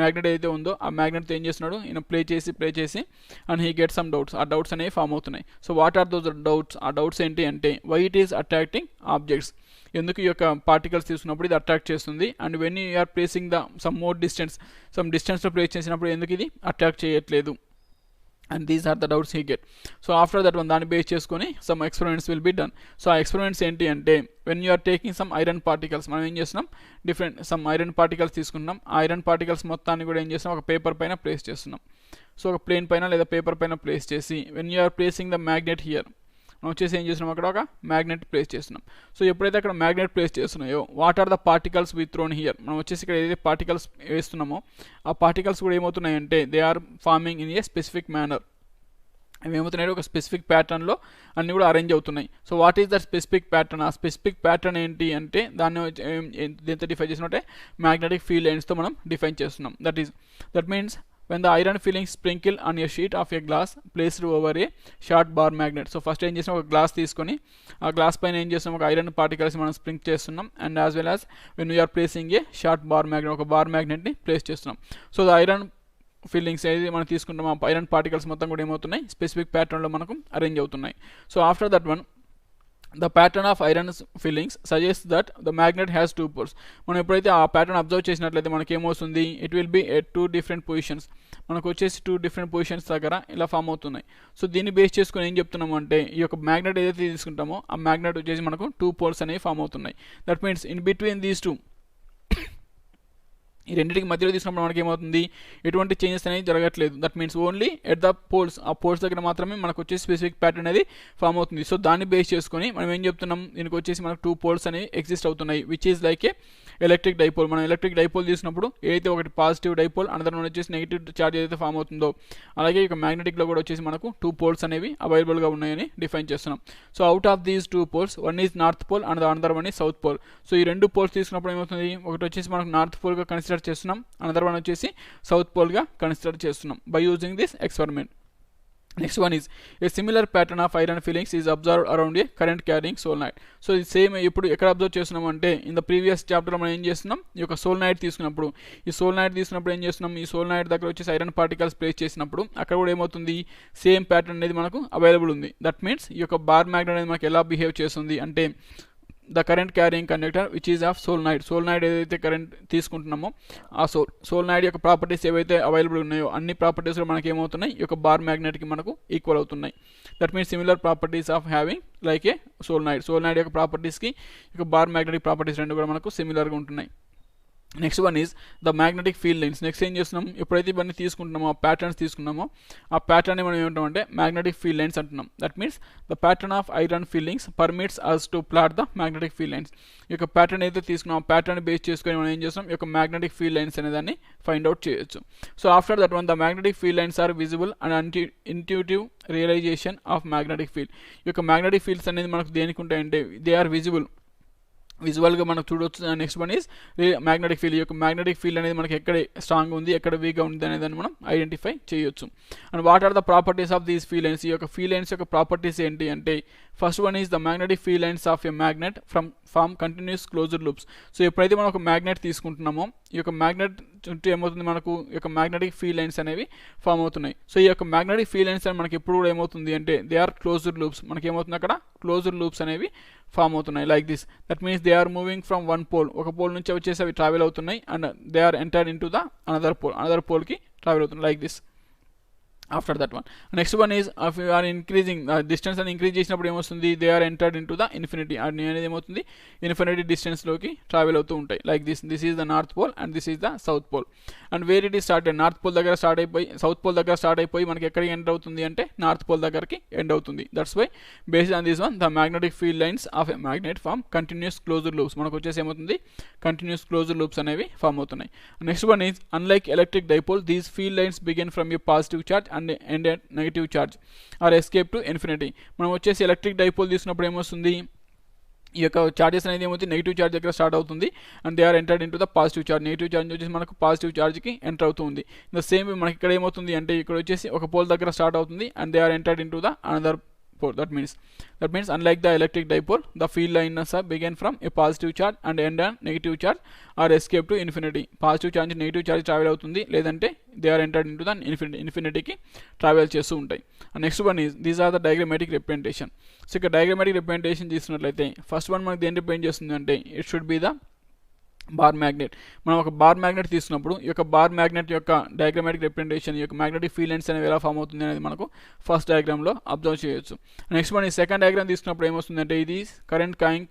మ్యాగ్నెట్ ఏదైతే ఉందో ఆ మ్యాగ్నెట్తో ఏం చేస్తున్నాడు, ఈయన ప్లే చేసి and he get some doubts. ఆ డౌట్స్ అనేవి ఫామ్ అవుతున్నాయి. So what are those doubts? ఆ డౌట్స్ ఏంటి అంటే, why it is attracting objects, ఎందుకు ఈ యొక్క పార్టికల్స్ తీసుకున్నప్పుడు ఇది అట్రాక్ట్ చేస్తుంది. And when you are placing the some డిస్టెన్స్లో ప్లేస్ చేసినప్పుడు ఎందుకు ఇది అట్రాక్ట్ చేయట్లేదు. And these are the doubts he get. So after that one దాన్ని బేస్ చేసుకొని some experiments will be done. So ఆ ఎక్స్పెరిమెంట్స్ ఏంటి అంటే, when you are taking some iron particles, మనం ఏం చేస్తున్నాం, సమ్ ఐరన్ పార్టికల్స్ తీసుకుంటున్నాం. ఆ ఐరన్ పార్టికల్స్ మొత్తాన్ని కూడా ఏం చేస్తున్నాం, ఒక పేపర్ పైన ప్లేస్ చేస్తున్నాం. సో ఒక ప్లేన్ పైన లేదా పేపర్ పైన ప్లేస్ చేసి, when you are placing the magnet here, మనం వచ్చేసి ఏం చేస్తున్నాం, అక్కడ ఒక మ్యాగ్నెట్ ప్లేస్ చేస్తున్నాం. సో ఎప్పుడైతే అక్కడ మ్యాగ్నెట్ ప్లేస్ చేస్తున్నాయో, what are the particles we thrown here, మనం వచ్చేసి ఇక్కడ ఏదైతే పార్టికల్స్ వేస్తున్నామో ఆ పార్టికల్స్ కూడా ఏమవుతున్నాయంటే, they are forming in a specific manner. అవి ఏమవుతున్నాయి, ఒక స్పెసిఫిక్ ప్యాటర్న్లో అన్నీ కూడా అరేంజ్ అవుతున్నాయి. So what is that specific pattern? ఆ స్పెసిఫిక్ ప్యాటర్న్ ఏంటి అంటే, దాన్ని దీంతో డిఫైన్ చేసినట్టే మ్యాగ్నెటిక్ ఫీల్డ్ లైన్స్తో మనం డిఫైన్ చేస్తున్నాం. That means when the iron filling sprinkle on a sheet of a glass placed over a short bar magnet. So first ఏం చేస్తాం, ఒక గ్లాస్ తీసుకొని ఆ గ్లాస్ పైన ఏం చేస్తాం, ఒక ఐరన్ పార్టికల్స్ మనం స్ప్రింక్ చేస్తున్నాం. And as well as when we are placing a short bar magnet, ఒక బార్ మ్యాగ్నెట్ని ప్లేస్ చేస్తున్నాం. సో ద ఐరన్ ఫిల్లింగ్స్ ఏది మనం తీసుకుంటాం, ఆ ఐరన్ పార్టికల్స్ మొత్తం కూడా ఏమవుతున్నాయి, స్పెసిఫిక్ ప్యాటర్న్లో మనకు అరేంజ్ అవుతున్నాయి. So after that one the pattern of iron fillings suggests that the magnet has 2 poles. మనం ఎప్పుడైతే ఆ ప్యాటర్న్ అబ్జర్వ్ చేసినట్లయితే మనకి ఏమవుతుంది, it will B at 2 different positions. మనకు వచ్చేసి 2 different పొజిషన్స్ దగ్గర ఇలా ఫామ్ అవుతున్నాయి. సో దీన్ని బేస్ చేసుకుని ఏం చెప్తున్నాము అంటే, ఈ యొక్క మ్యాగ్నెట్ ఏదైతే తీసుకుంటామో ఆ మ్యాగ్నెట్ వచ్చేసి మనకు 2 పోల్స్ అనేవి ఫామ్ అవుతున్నాయి. That means in between these 2, ఈ రెండింటికి మధ్యలో తీసుకున్నప్పుడు మనకి ఏమవుతుంది, ఎటువంటి చేంజెస్ అనేవి జరగట్లేదు. That means only at the poles, ఆ పోల్స్ దగ్గర మాత్రమే మనకు వచ్చే స్పెసిఫిక్ ప్యాటర్న్ అనేది ఫామ్ అవుతుంది. సో దాన్ని బేస్ చేసుకొని మనం ఏం చెప్తున్నాం, దీనికి వచ్చేసి మనకు 2 పోల్స్ అనేవి ఎగ్జిస్ట్ అవుతున్నాయి, which is like A electric dipole. మనం ఎలక్ట్రిక్ డైపోల్ తీసుకున్నప్పుడు ఏదైతే ఒకటి పాజిటివ్ డైపోల్, అనదర్ వన్ వచ్చేసి నెగిటివ్ ఛార్జ్ ఏదైతే ఫామ్ అవుతుందో, అలాగే ఇక మ్యాగ్నెటిక్లో కూడా వచ్చేసి మనకు 2 పోల్స్ అనేవి అవైలబుల్గా ఉన్నాయని డిఫైన్ చేస్తున్నాం. So out of these 2 poles, one is north pole and another one is south pole. So ఈ 2 పోల్స్ తీసుకున్నప్పుడు ఏమవుతుంది, ఒకటి వచ్చేసి మనకు నార్త్ పోల్గా కన్సిడర్ చేస్తున్నాం, అనదర్ వన్ వచ్చేసి సౌత్ పోల్గా కన్సిడర్ చేస్తున్నాం by using this experiment. Next one is a similar pattern of iron fillings is observe around a current carrying solenoid. So ఇది సేమ్ ఇప్పుడు ఎక్కడ అబ్జర్వ్ చేస్తున్నాం అంటే, ఇన్ ద ప్రీవియస్ చాప్టర్లో మనం ఏం చేస్తున్నాం, ఈ యొక్క సోల్నాయిడ్ తీసుకున్నప్పుడు ఏం చేస్తున్నాం, ఈ సోల్నాయిడ్ దగ్గర వచ్చేసి ఐరన్ పార్టికల్స్ ప్లేస్ చేసినప్పుడు అక్కడ కూడా ఏమవుతుంది, సేమ్ ప్యాటర్న్ అనేది మనకు అవైలబుల్ ఉంది. దట్ మీన్స్ ఈ యొక్క బార్ మ్యాగ్నెట్ అనేది మనకు ఎలా బిహేవ్ చేస్తుంది అంటే, the current carrying conductor which is of solenoid ఏదైతే కరెంట్ తీసుకుంటున్నామో ఆ సోల్నాయిడ్ యొక్క ప్రాపర్టీస్ ఏవైతే అవైలబుల్ ఉన్నాయో అన్ని ప్రాపర్టీస్లో మనకి ఏమవుతున్నాయి, ఈ యొక్క బార్ మ్యాగ్నెట్కి మనకు ఈక్వల్ అవుతున్నాయి. That means similar properties of having like A solenoid యొక్క ప్రాపర్టీస్కి ఇక బార్ మ్యాగ్నెటిక్ ప్రాపర్టీస్ రెండు కూడా మనకు సిమిలర్గా ఉంటున్నాయి. Next one is the magnetic field lines. Next ఏం చేస్తున్నాం, ఎప్పుడైతే ఇవన్నీ తీసుకుంటున్నామో, ఆ ప్యాటర్న్స్ తీసుకున్నామో ఆ ప్యాటర్న్ మనం ఏమంటామంటే మ్యాగ్నెటిక్ ఫీల్డ్ లైన్స్ అంటున్నాం. That means the pattern of iron filings permits us to plot the magnetic field lines. ఈ యొక్క ప్యాటర్న్ ఏదైతే తీసుకున్నాం, ఆ ప్యాటర్న్ బేస్ చేసుకొని మనం ఏం చేస్తాం, ఈ యొక్క మ్యాగ్నెటిక్ ఫీల్డ్ లైన్స్ అనే దాన్ని ఫైండ్ అవుట్ చేయొచ్చు. So after that one the magnetic field lines are visible and intuitive realisation of magnetic field. ఈ యొక్క మ్యాగ్నెటిక్ ఫీల్డ్స్ అనేది మనకు దేనికి ఉంటాయంటే, దే ఆర్ విజువల్గా మనకు చూడవచ్చు. Next one is magnetic field. ఈ యొక్క మ్యాగ్నెటిక్ ఫీల్డ్ అనేది మనకి ఎక్కడ స్ట్రాంగ్ ఉంది, ఎక్కడ వీక్గా ఉంది అనే దాన్ని మనం ఐడెంటిఫై చేయొచ్చు. And what are the properties of these field lines. ఈ యొక్క ఫీల్డ్ లైన్స్ యొక్క ప్రాపర్టీస్ ఏంటి అంటే, first one is the magnetic field lines of a magnet form continuous closed loops. So ఎప్పుడైతే మనం ఒక మ్యాగ్నెట్ తీసుకుంటున్నామో, ఈ యొక్క మ్యాగ్నెట్ చుట్టూ ఏమవుతుంది, మనకు ఈ యొక్క మ్యాగ్నెటిక్ ఫీల్డ్ లైన్స్ అనేవి ఫామ్ అవుతున్నాయి. సో ఈ యొక్క మ్యాగ్నెటిక్ ఫీల్డ్ లైన్స్ అని మనకి ఎప్పుడు కూడా ఏమవుతుంది అంటే, దే ఆర్ క్లోజ్డ్ లూప్స్. మనకి ఏమవుతుంది, అక్కడ క్లోజ్డ్ లూప్స్ అనేవి ఫామ్ అవుతున్నాయి like this. That means they are moving from one pole, ఒక పోల్ నుంచి వచ్చేసి అవి ట్రావెల్ అవుతున్నాయి, and they are entered in to the another పోల్కి ట్రావెల్ అవుతున్నాయి like this. after that one. Next one is if you are increasing distance and increase చేసినప్పుడు ఏమొస్తుంది, they are entered into the infinity and అనేది ఏమవుతుంది ఇన్ఫినిటీ డిస్టెన్స్ లోకి ట్రావెల్ అవుతూ ఉంటాయి. Like this is the north pole and this is the south pole. And where it is started, north pole దగ్గర స్టార్ట్ అయిపోయి సౌత్ పోల్ దగ్గర స్టార్ట్ అయిపోయి మనకి ఎక్కడికి ఎండ్ అవుతుంది అంటే నార్త్ పోల్ దగ్గరికి ఎండ్ అవుతుంది. That's why based on this one the magnetic field lines of a magnet form continuous closed loops. మనకు వచ్చేసి ఏమవుతుంది కంటిన్యూస్ క్లోజ్డ్ లూప్స్ అనేవి ఫామ్ అవుతున్నాయి. Next one is unlike electric dipole these field lines begin from a positive charge and end at negative charge or escape to infinity. మనం వచ్చేసి ఎలక్ట్రిక్ డైపోల్ తీసుకున్నప్పుడు ఏమొస్తుంది, ఈ యొక్క చార్జెస్ అనేది ఏమవుతుంది నెగిటివ్ చార్జ్ దగ్గర స్టార్ట్ అవుతుంది and they are entered in to the positive charge. Negative charge వచ్చేసి మనకు పాజిటివ్ చార్జ్కి ఎంటర్ అవుతుంది. ద సేమ్ మనకి ఇక్కడ ఏమవుతుంది అంటే ఇక్కడ వచ్చేసి ఒక పోల్ దగ్గర స్టార్ట్ అవుతుంది and they are entered in to the another pole. That means unlike the electric dipole, the field lines are begin from a positive charge and end on negative charge or escape to infinity. Positive charge negative charge travel అవుతుంది, లేదంటే they are entered into the infinity కి ట్రావెల్ చేస్తూ ఉంటాయి. Next one is these are the diagrammatic representation. So ఇక్కడ డయాగ్రమాటిక్ రిప్రజెంటేషన్ చేస్తున్నట్లయితే ఫస్ట్ వన్ మనకి దేని రిప్రజెంట్ చేస్తుంది అంటే it should be the bar magnet. మనం ఒక బార్ మ్యాగ్నెట్ తీసుకున్నప్పుడు ఈ యొక్క బార్ మ్యాగ్నెట్ యొక్క డయాగ్రమాటిక్ రిప్రజెంటేషన్ ఈ యొక్క మ్యాగ్నెటిక్ ఫీల్డ్ లైన్స్ అనేవి ఎలా ఫామ్ అవుతుంది అనేది మనకు ఫస్ట్ డయాగ్రామ్లో అబ్జర్వ్ చేయొచ్చు. నెక్స్ట్ వన్ ఈ సెకండ్ డయాగ్రామ్ తీసుకున్నప్పుడు ఏమొస్తుందంటే ఇది కరెంట్ క్యారింగ్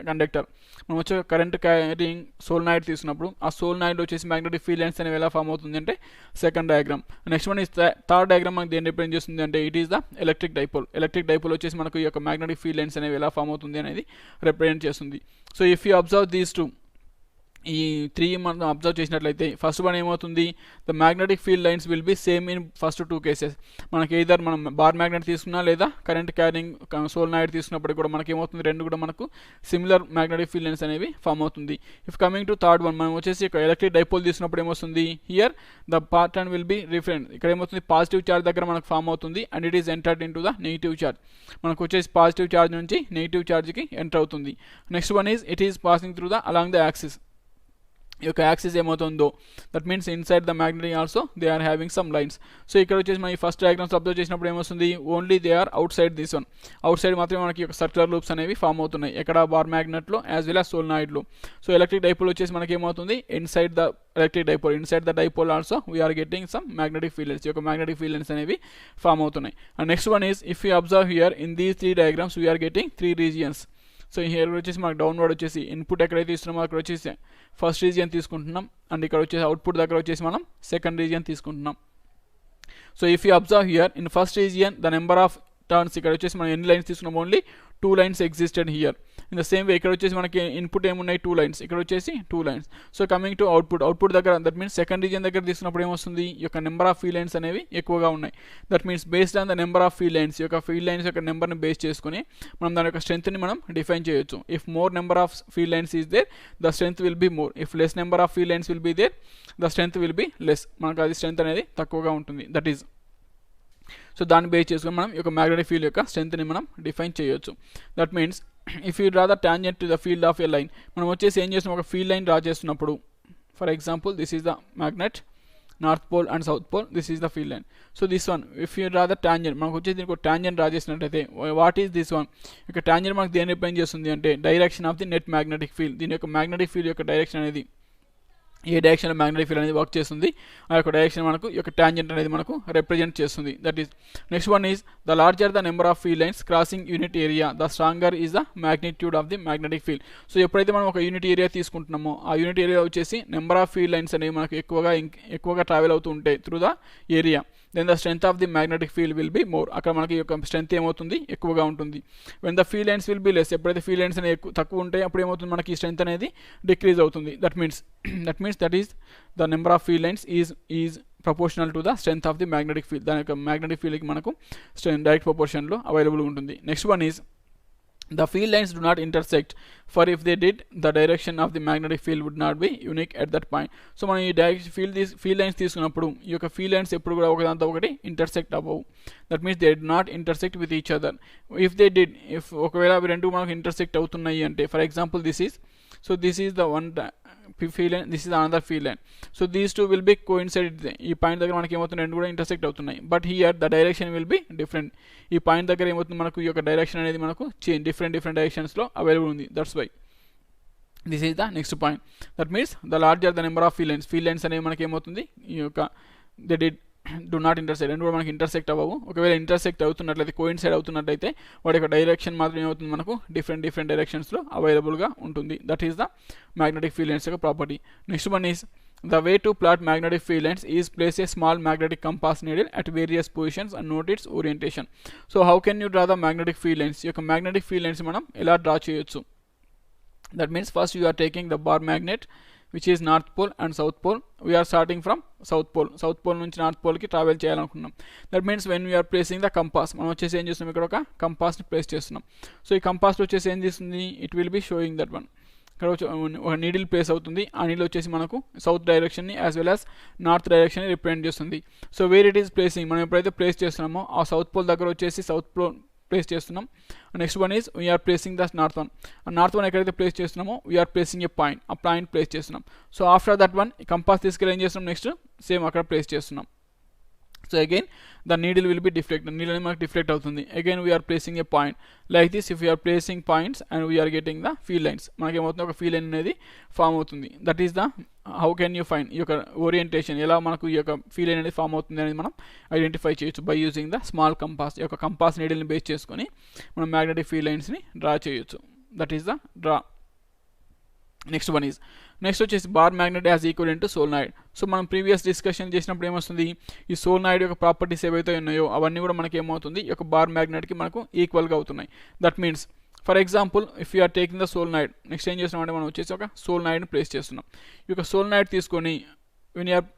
కండక్టర్. మనం వచ్చే కరెంట్ క్యారింగ్ సోల్నాయిడ్ తీసుకున్నప్పుడు ఆ సోల్నాయిడ్ వచ్చేసి మ్యాగ్నెటిక్ ఫీల్డ్ లైన్స్ అనేవి ఎలా ఫామ్ అవుతుంది అంటే సెకండ్ డయాగ్రామ్. నెక్స్ట్ వన్ ఈ థర్డ్ డయాగ్రామ్ మనకి దేని రిప్రజెంట్ చేస్తుంది అంటే it is the electric dipole. Electric dipole వచ్చేసి మనకు ఈ యొక్క మ్యాగ్నెటిక్ ఫీల్డ్ లైన్స్ అనేవి ఎలా ఫామ్ అవుతుంది అనేది రిప్రజెంట్ చేస్తుంది. So if you observe these two, ఈ త్రీ మనం అబ్జర్వ్ చేసినట్లయితే ఫస్ట్ వన్ ఏమవుతుంది the magnetic field lines will be same in first two cases. మనకి ఏదర్ మనం బార్ మ్యాగ్నెట్ తీసుకున్నా లేదా కరెంట్ క్యారింగ్ సోల్నాయిడ్ తీసుకున్నప్పటికీ కూడా మనకి ఏమవుతుంది రెండు కూడా మనకు సిమిలర్ మ్యాగ్నెటిక్ ఫీల్డ్ లైన్స్ అనేవి ఫామ్ అవుతుంది. If coming to third one మనం వచ్చేసి ఎలక్ట్రిక్ డైపోల్ తీసుకున్నప్పుడు ఏమొస్తుంది here the పార్టన్ will be different. ఇక్కడ ఏమవుతుంది పాజిటివ్ చార్జ్ దగ్గర మనకు ఫామ్ అవుతుంది and it is entered in to the negative charge. మనకు వచ్చేసి పాజిటివ్ చార్జ్ నుంచి నెగిటివ్ చార్జ్కి ఎంటర్ అవుతుంది. Next one is it is passing through the along the axis. ఈ యొక్క యాక్సిస్ ఏమవుతుందో that means inside the magnet also they are having some lines. So ఇక్కడ వచ్చేసి మనం ఈ ఫస్ట్ డయాగ్రామ్స్ అబ్జర్వ్ చేసినప్పుడు ఏమొస్తుంది only they are outside this one. Outside మాత్రమే మనకి ఒక సర్క్యులర్ లూప్స్ అనేవి ఫామ్ అవుతున్నాయి ఎక్కడ బార్ మ్యాగ్నెట్లో యాజ్ వెల్ యాజ్ సోల్నాయిడ్లో. సో ఎలక్ట్రిక్ డైపోల్ వచ్చేసి మనకి ఏమవుతుంది inside the electric dipole inside the dipole also we are getting some magnetic field lines. ఈ యొక్క మ్యాగ్నెటిక్ ఫీల్డ్ లైన్స్ అనేవి ఫామ్ అవుతున్నాయి. And next one is if you observe here in these three diagrams we are getting three regions. So here వచ్చేసి మనకు డౌన్వర్డ్ వచ్చేసి ఇన్పుట్ ఎక్కడైతే ఇస్తున్నామో అక్కడ వచ్చేసి ఫస్ట్ రీజియన్ తీసుకుంటున్నాం అండ్ ఇక్కడ వచ్చేసి అవుట్పుట్ దగ్గర వచ్చేసి మనం సెకండ్ రీజియన్ తీసుకుంటున్నాం. So if you observe here in first region the number of turns ఇక్కడ వచ్చేసి మనం ఎన్ని లైన్స్ తీసుకున్నాం only 2 lines existed here. In the same way ఇక్కడ వచ్చేసి మనకి ఇన్పుట్ ఏమున్నాయి 2 lines, ఇక్కడ వచ్చేసి 2 lines. So coming to output దగ్గర దట్ మీన్స్ సెకండ్ రీజియన్ దగ్గర తీసుకున్నప్పుడు ఏమొస్తుంది ఈ యొక్క నెంబర్ ఆఫ్ ఫీల్డ్ లైన్స్ అనేవి ఎక్కువగా ఉన్నాయి. That means based on the number of field lines, ఈ యొక్క ఫీల్డ్ లైన్స్ యొక్క నెంబర్ని బేస్ చేసుకుని మనం దాని యొక్క స్ట్రెంత్ని మనం డిఫైన్ చేయొచ్చు. If more number of field lines is there the strength will be more. If less number of field lines will be there the strength will be less. మనకు అది స్ట్రెంత్ అనేది తక్కువగా ఉంటుంది. దట్ ఈజ్ సో దాన్ని బేస్ చేసుకుని మనం ఈ యొక్క మ్యాగ్నెటిక్ ఫీల్డ్ యొక్క స్ట్రెంత్ని మనం డిఫైన్ చేయొచ్చు. That means if you draw the tangent to the field of a line, మనం వచ్చేసి ఏం చేస్తున్నాం ఒక ఫీల్డ్ లైన్ డ్రా చేస్తున్నప్పుడు for example this is the magnet north pole and south pole, this is the field line. So this one if you draw the tangent, మనకు వచ్చేసి దీనికి ఒక టాంజెంట్ డ్రా చేసినట్టయితే వాట్ ఈస్ దిస్ వన్, ఇక టాంజెంట్ మనకు దేని రిప్రజెంట్ చేస్తుంది అంటే direction of the net magnetic field. దీని యొక్క మ్యాగ్నెటిక్ ఫీల్డ్ యొక్క డైరెక్షన్ అనేది ఏ డైరెక్షన్లో మ్యాగ్నెటిక్ ఫీల్డ్ అనేది వర్క్ చేస్తుంది ఆ యొక్క డైరెక్షన్ మనకు ఈ యొక్క టాంజెంట్ అనేది మనకు రిప్రజెంట్ చేస్తుంది. That is next one is the larger the number of field lines crossing unit area the stronger is the magnitude of the magnetic field. So ఎప్పుడైతే మనం ఒక యూనిట్ ఏరియా తీసుకుంటున్నామో ఆ యూనిట్ ఏరియా వచ్చేసి నెంబర్ ఆఫ్ ఫీల్డ్ లైన్స్ అనేవి మనకు ఎక్కువగా ట్రావెల్ అవుతూ ఉంటాయి through the area, then the strength of the magnetic field will be more. అక్కడ మనకి యొక్క స్ట్రెంత్ ఏమవుతుంది ఎక్కువగా ఉంటుంది. When the field lines will be less, ఎప్పుడైతే ఫీల్డ్ లైన్స్ అనేవి తక్కువ ఉంటాయి అప్పుడు ఏమవుతుంది మనకి ఈ స్ట్రెంత్ అనేది డిక్రీజ్ అవుతుంది. That means that is the number of field lines is proportional to the strength of the magnetic field. దాని యొక్క మ్యాగ్నెటిక్ ఫీల్డ్కి మనకు డైరెక్ట్ ప్రపోర్షన్లో అవైలబుల్ ఉంటుంది. Next one is the field lines do not intersect, for if they did the direction of the magnetic field would not be unique at that point. So మనం ఈ డైరెక్షన్ ఫీల్డ్ లైన్స్ తీసుకున్నప్పుడు ఈ యొక్క ఫీల్డ్ లైన్స్ ఎప్పుడు కూడా ఒకదాంతో ఒకటి ఇంటర్సెక్ట్ అవ్వవు. That means they did not intersect with each other. If they did, if ఒకవేళ అవి రెండు మనకు ఇంటర్సెక్ట్ అవుతున్నాయి అంటే for example this is the one field line, this is another field line. So these two will B coincide. ఈ పాయింట్ దగ్గర మనకి ఏమవుతుంది రెండు కూడా ఇంటర్సెక్ట్ అవుతున్నాయి, but here the direction will be different. ఈ పాయింట్ దగ్గర ఏమవుతుంది మనకు ఈ యొక్క డైరెక్షన్ అనేది మనకు డిఫరెంట్ డైరెక్షన్స్లో అవైలబుల్ ఉంది. That's why this is the next point. That means the larger the number of field lines అనేవి మనకి ఏమవుతుంది ఈ యొక్క they did do not intersect, రెండు కూడా మనకి ఇంటర్సెక్ట్ అవ్వవు. ఒకవేళ ఇంటర్సెక్ట్ అవుతున్నట్లయితే, కోయిన్సైడ్ అవుతున్నట్లయితే వాటి యొక్క డైరెక్షన్ మాత్రం ఏమవుతుంది, మనకు డిఫరెంట్ డైరెక్షన్స్లో అవైలబుల్గా ఉంటుంది. That is the magnetic field lines యొక్క property. Next one is the way to plot magnetic field lines is place a small magnetic compass needle at various positions and note its orientation. So how can you draw the magnetic field lines? ఈ యొక్క magnetic field lines మనం ఎలా డ్రా చేయొచ్చు? That means first you are taking the bar magnet which is north pole and south pole. We are starting from south pole నుంచి నార్త్ పోల్ కి ట్రావెల్ చేయాలనుకున్నాం. That means when we are placing the compass, మనం వచ్చేసి ఏం చేస్తున్నాం, ఇక్కడ ఒక కంపాస్ని ప్లేస్ చేస్తున్నాం. సో ఈ కంపాస్ వచ్చేసి ఏం చేస్తుంది, it will be showing that one. ఇక్కడ ఒక నీడిల్ ప్లేస్ అవుతుంది. ఆ నీడిల్ వచ్చేసి మనకు సౌత్ డైరెక్షన్ని యాజ్ వెల్ యాజ్ నార్త్ డైరెక్షన్ని రిప్రజెంట్ చేస్తుంది. So where it is placing, మనం ఎప్పుడైతే ప్లేస్ చేస్తున్నామో ఆ సౌత్ పోల్ దగ్గర వచ్చేసి సౌత్ పోల్ ప్లేస్ చేస్తున్నాం. Next one is we are placing the north one. North one ఎక్కడైతే ప్లేస్ చేస్తున్నామో వీఆర్ ప్లేసింగ్ ఏ పాయింట్, ఆ పాయింట్ ప్లేస్ చేస్తున్నాం. So after that one compass తీసుకెళ్ళి ఏం చేస్తున్నాం, నెక్స్ట్ సేమ్ అక్కడ ప్లేస్ చేస్తున్నాం. So again the needle will be deflect, needle అనేది మనకు డిఫ్లెక్ట్ అవుతుంది. Again we are placing a point like this. If you are placing points and we are getting the field lines, మనకి ఏమవుతుంది, ఒక ఫీల్డ్ లైన్ అనేది ఫామ్ అవుతుంది. That is the how can you find ఈ యొక్క ఓరియంటేషన్, ఎలా మనకు ఈ యొక్క ఫీల్డ్ లైన్ అనేది ఫామ్ అవుతుంది అనేది మనం ఐడెంటిఫై చేయొచ్చు by using the small compass. ఈ యొక్క కంపాస్ నీడిల్ని బేస్ చేసుకొని మనం మ్యాగ్నెటిక్ ఫీల్డ్ లైన్స్ని డ్రా చేయొచ్చు. That is the draw. Next one is, next వచ్చేసి bar magnet as equal to solenoid. So మనం ప్రీవియస్ డిస్కషన్ చేసినప్పుడు ఏమొస్తుంది, ఈ సోల్నాయిడ్ యొక్క ప్రాపర్టీస్ ఏవైతే ఉన్నాయో అవన్నీ కూడా మనకి ఏమవుతుంది, ఈ యొక్క బార్ మ్యాగ్నెట్కి మనకు ఈక్వల్గా అవుతున్నాయి. That means for example if you are taking the solenoid, next ఏం చేస్తున్నాం అంటే మనం వచ్చేసి ఒక సోల్నాయిడ్ని ప్లేస్ చేస్తున్నాం. ఈ యొక్క సోల్నాయిడ్ తీసుకొని when you are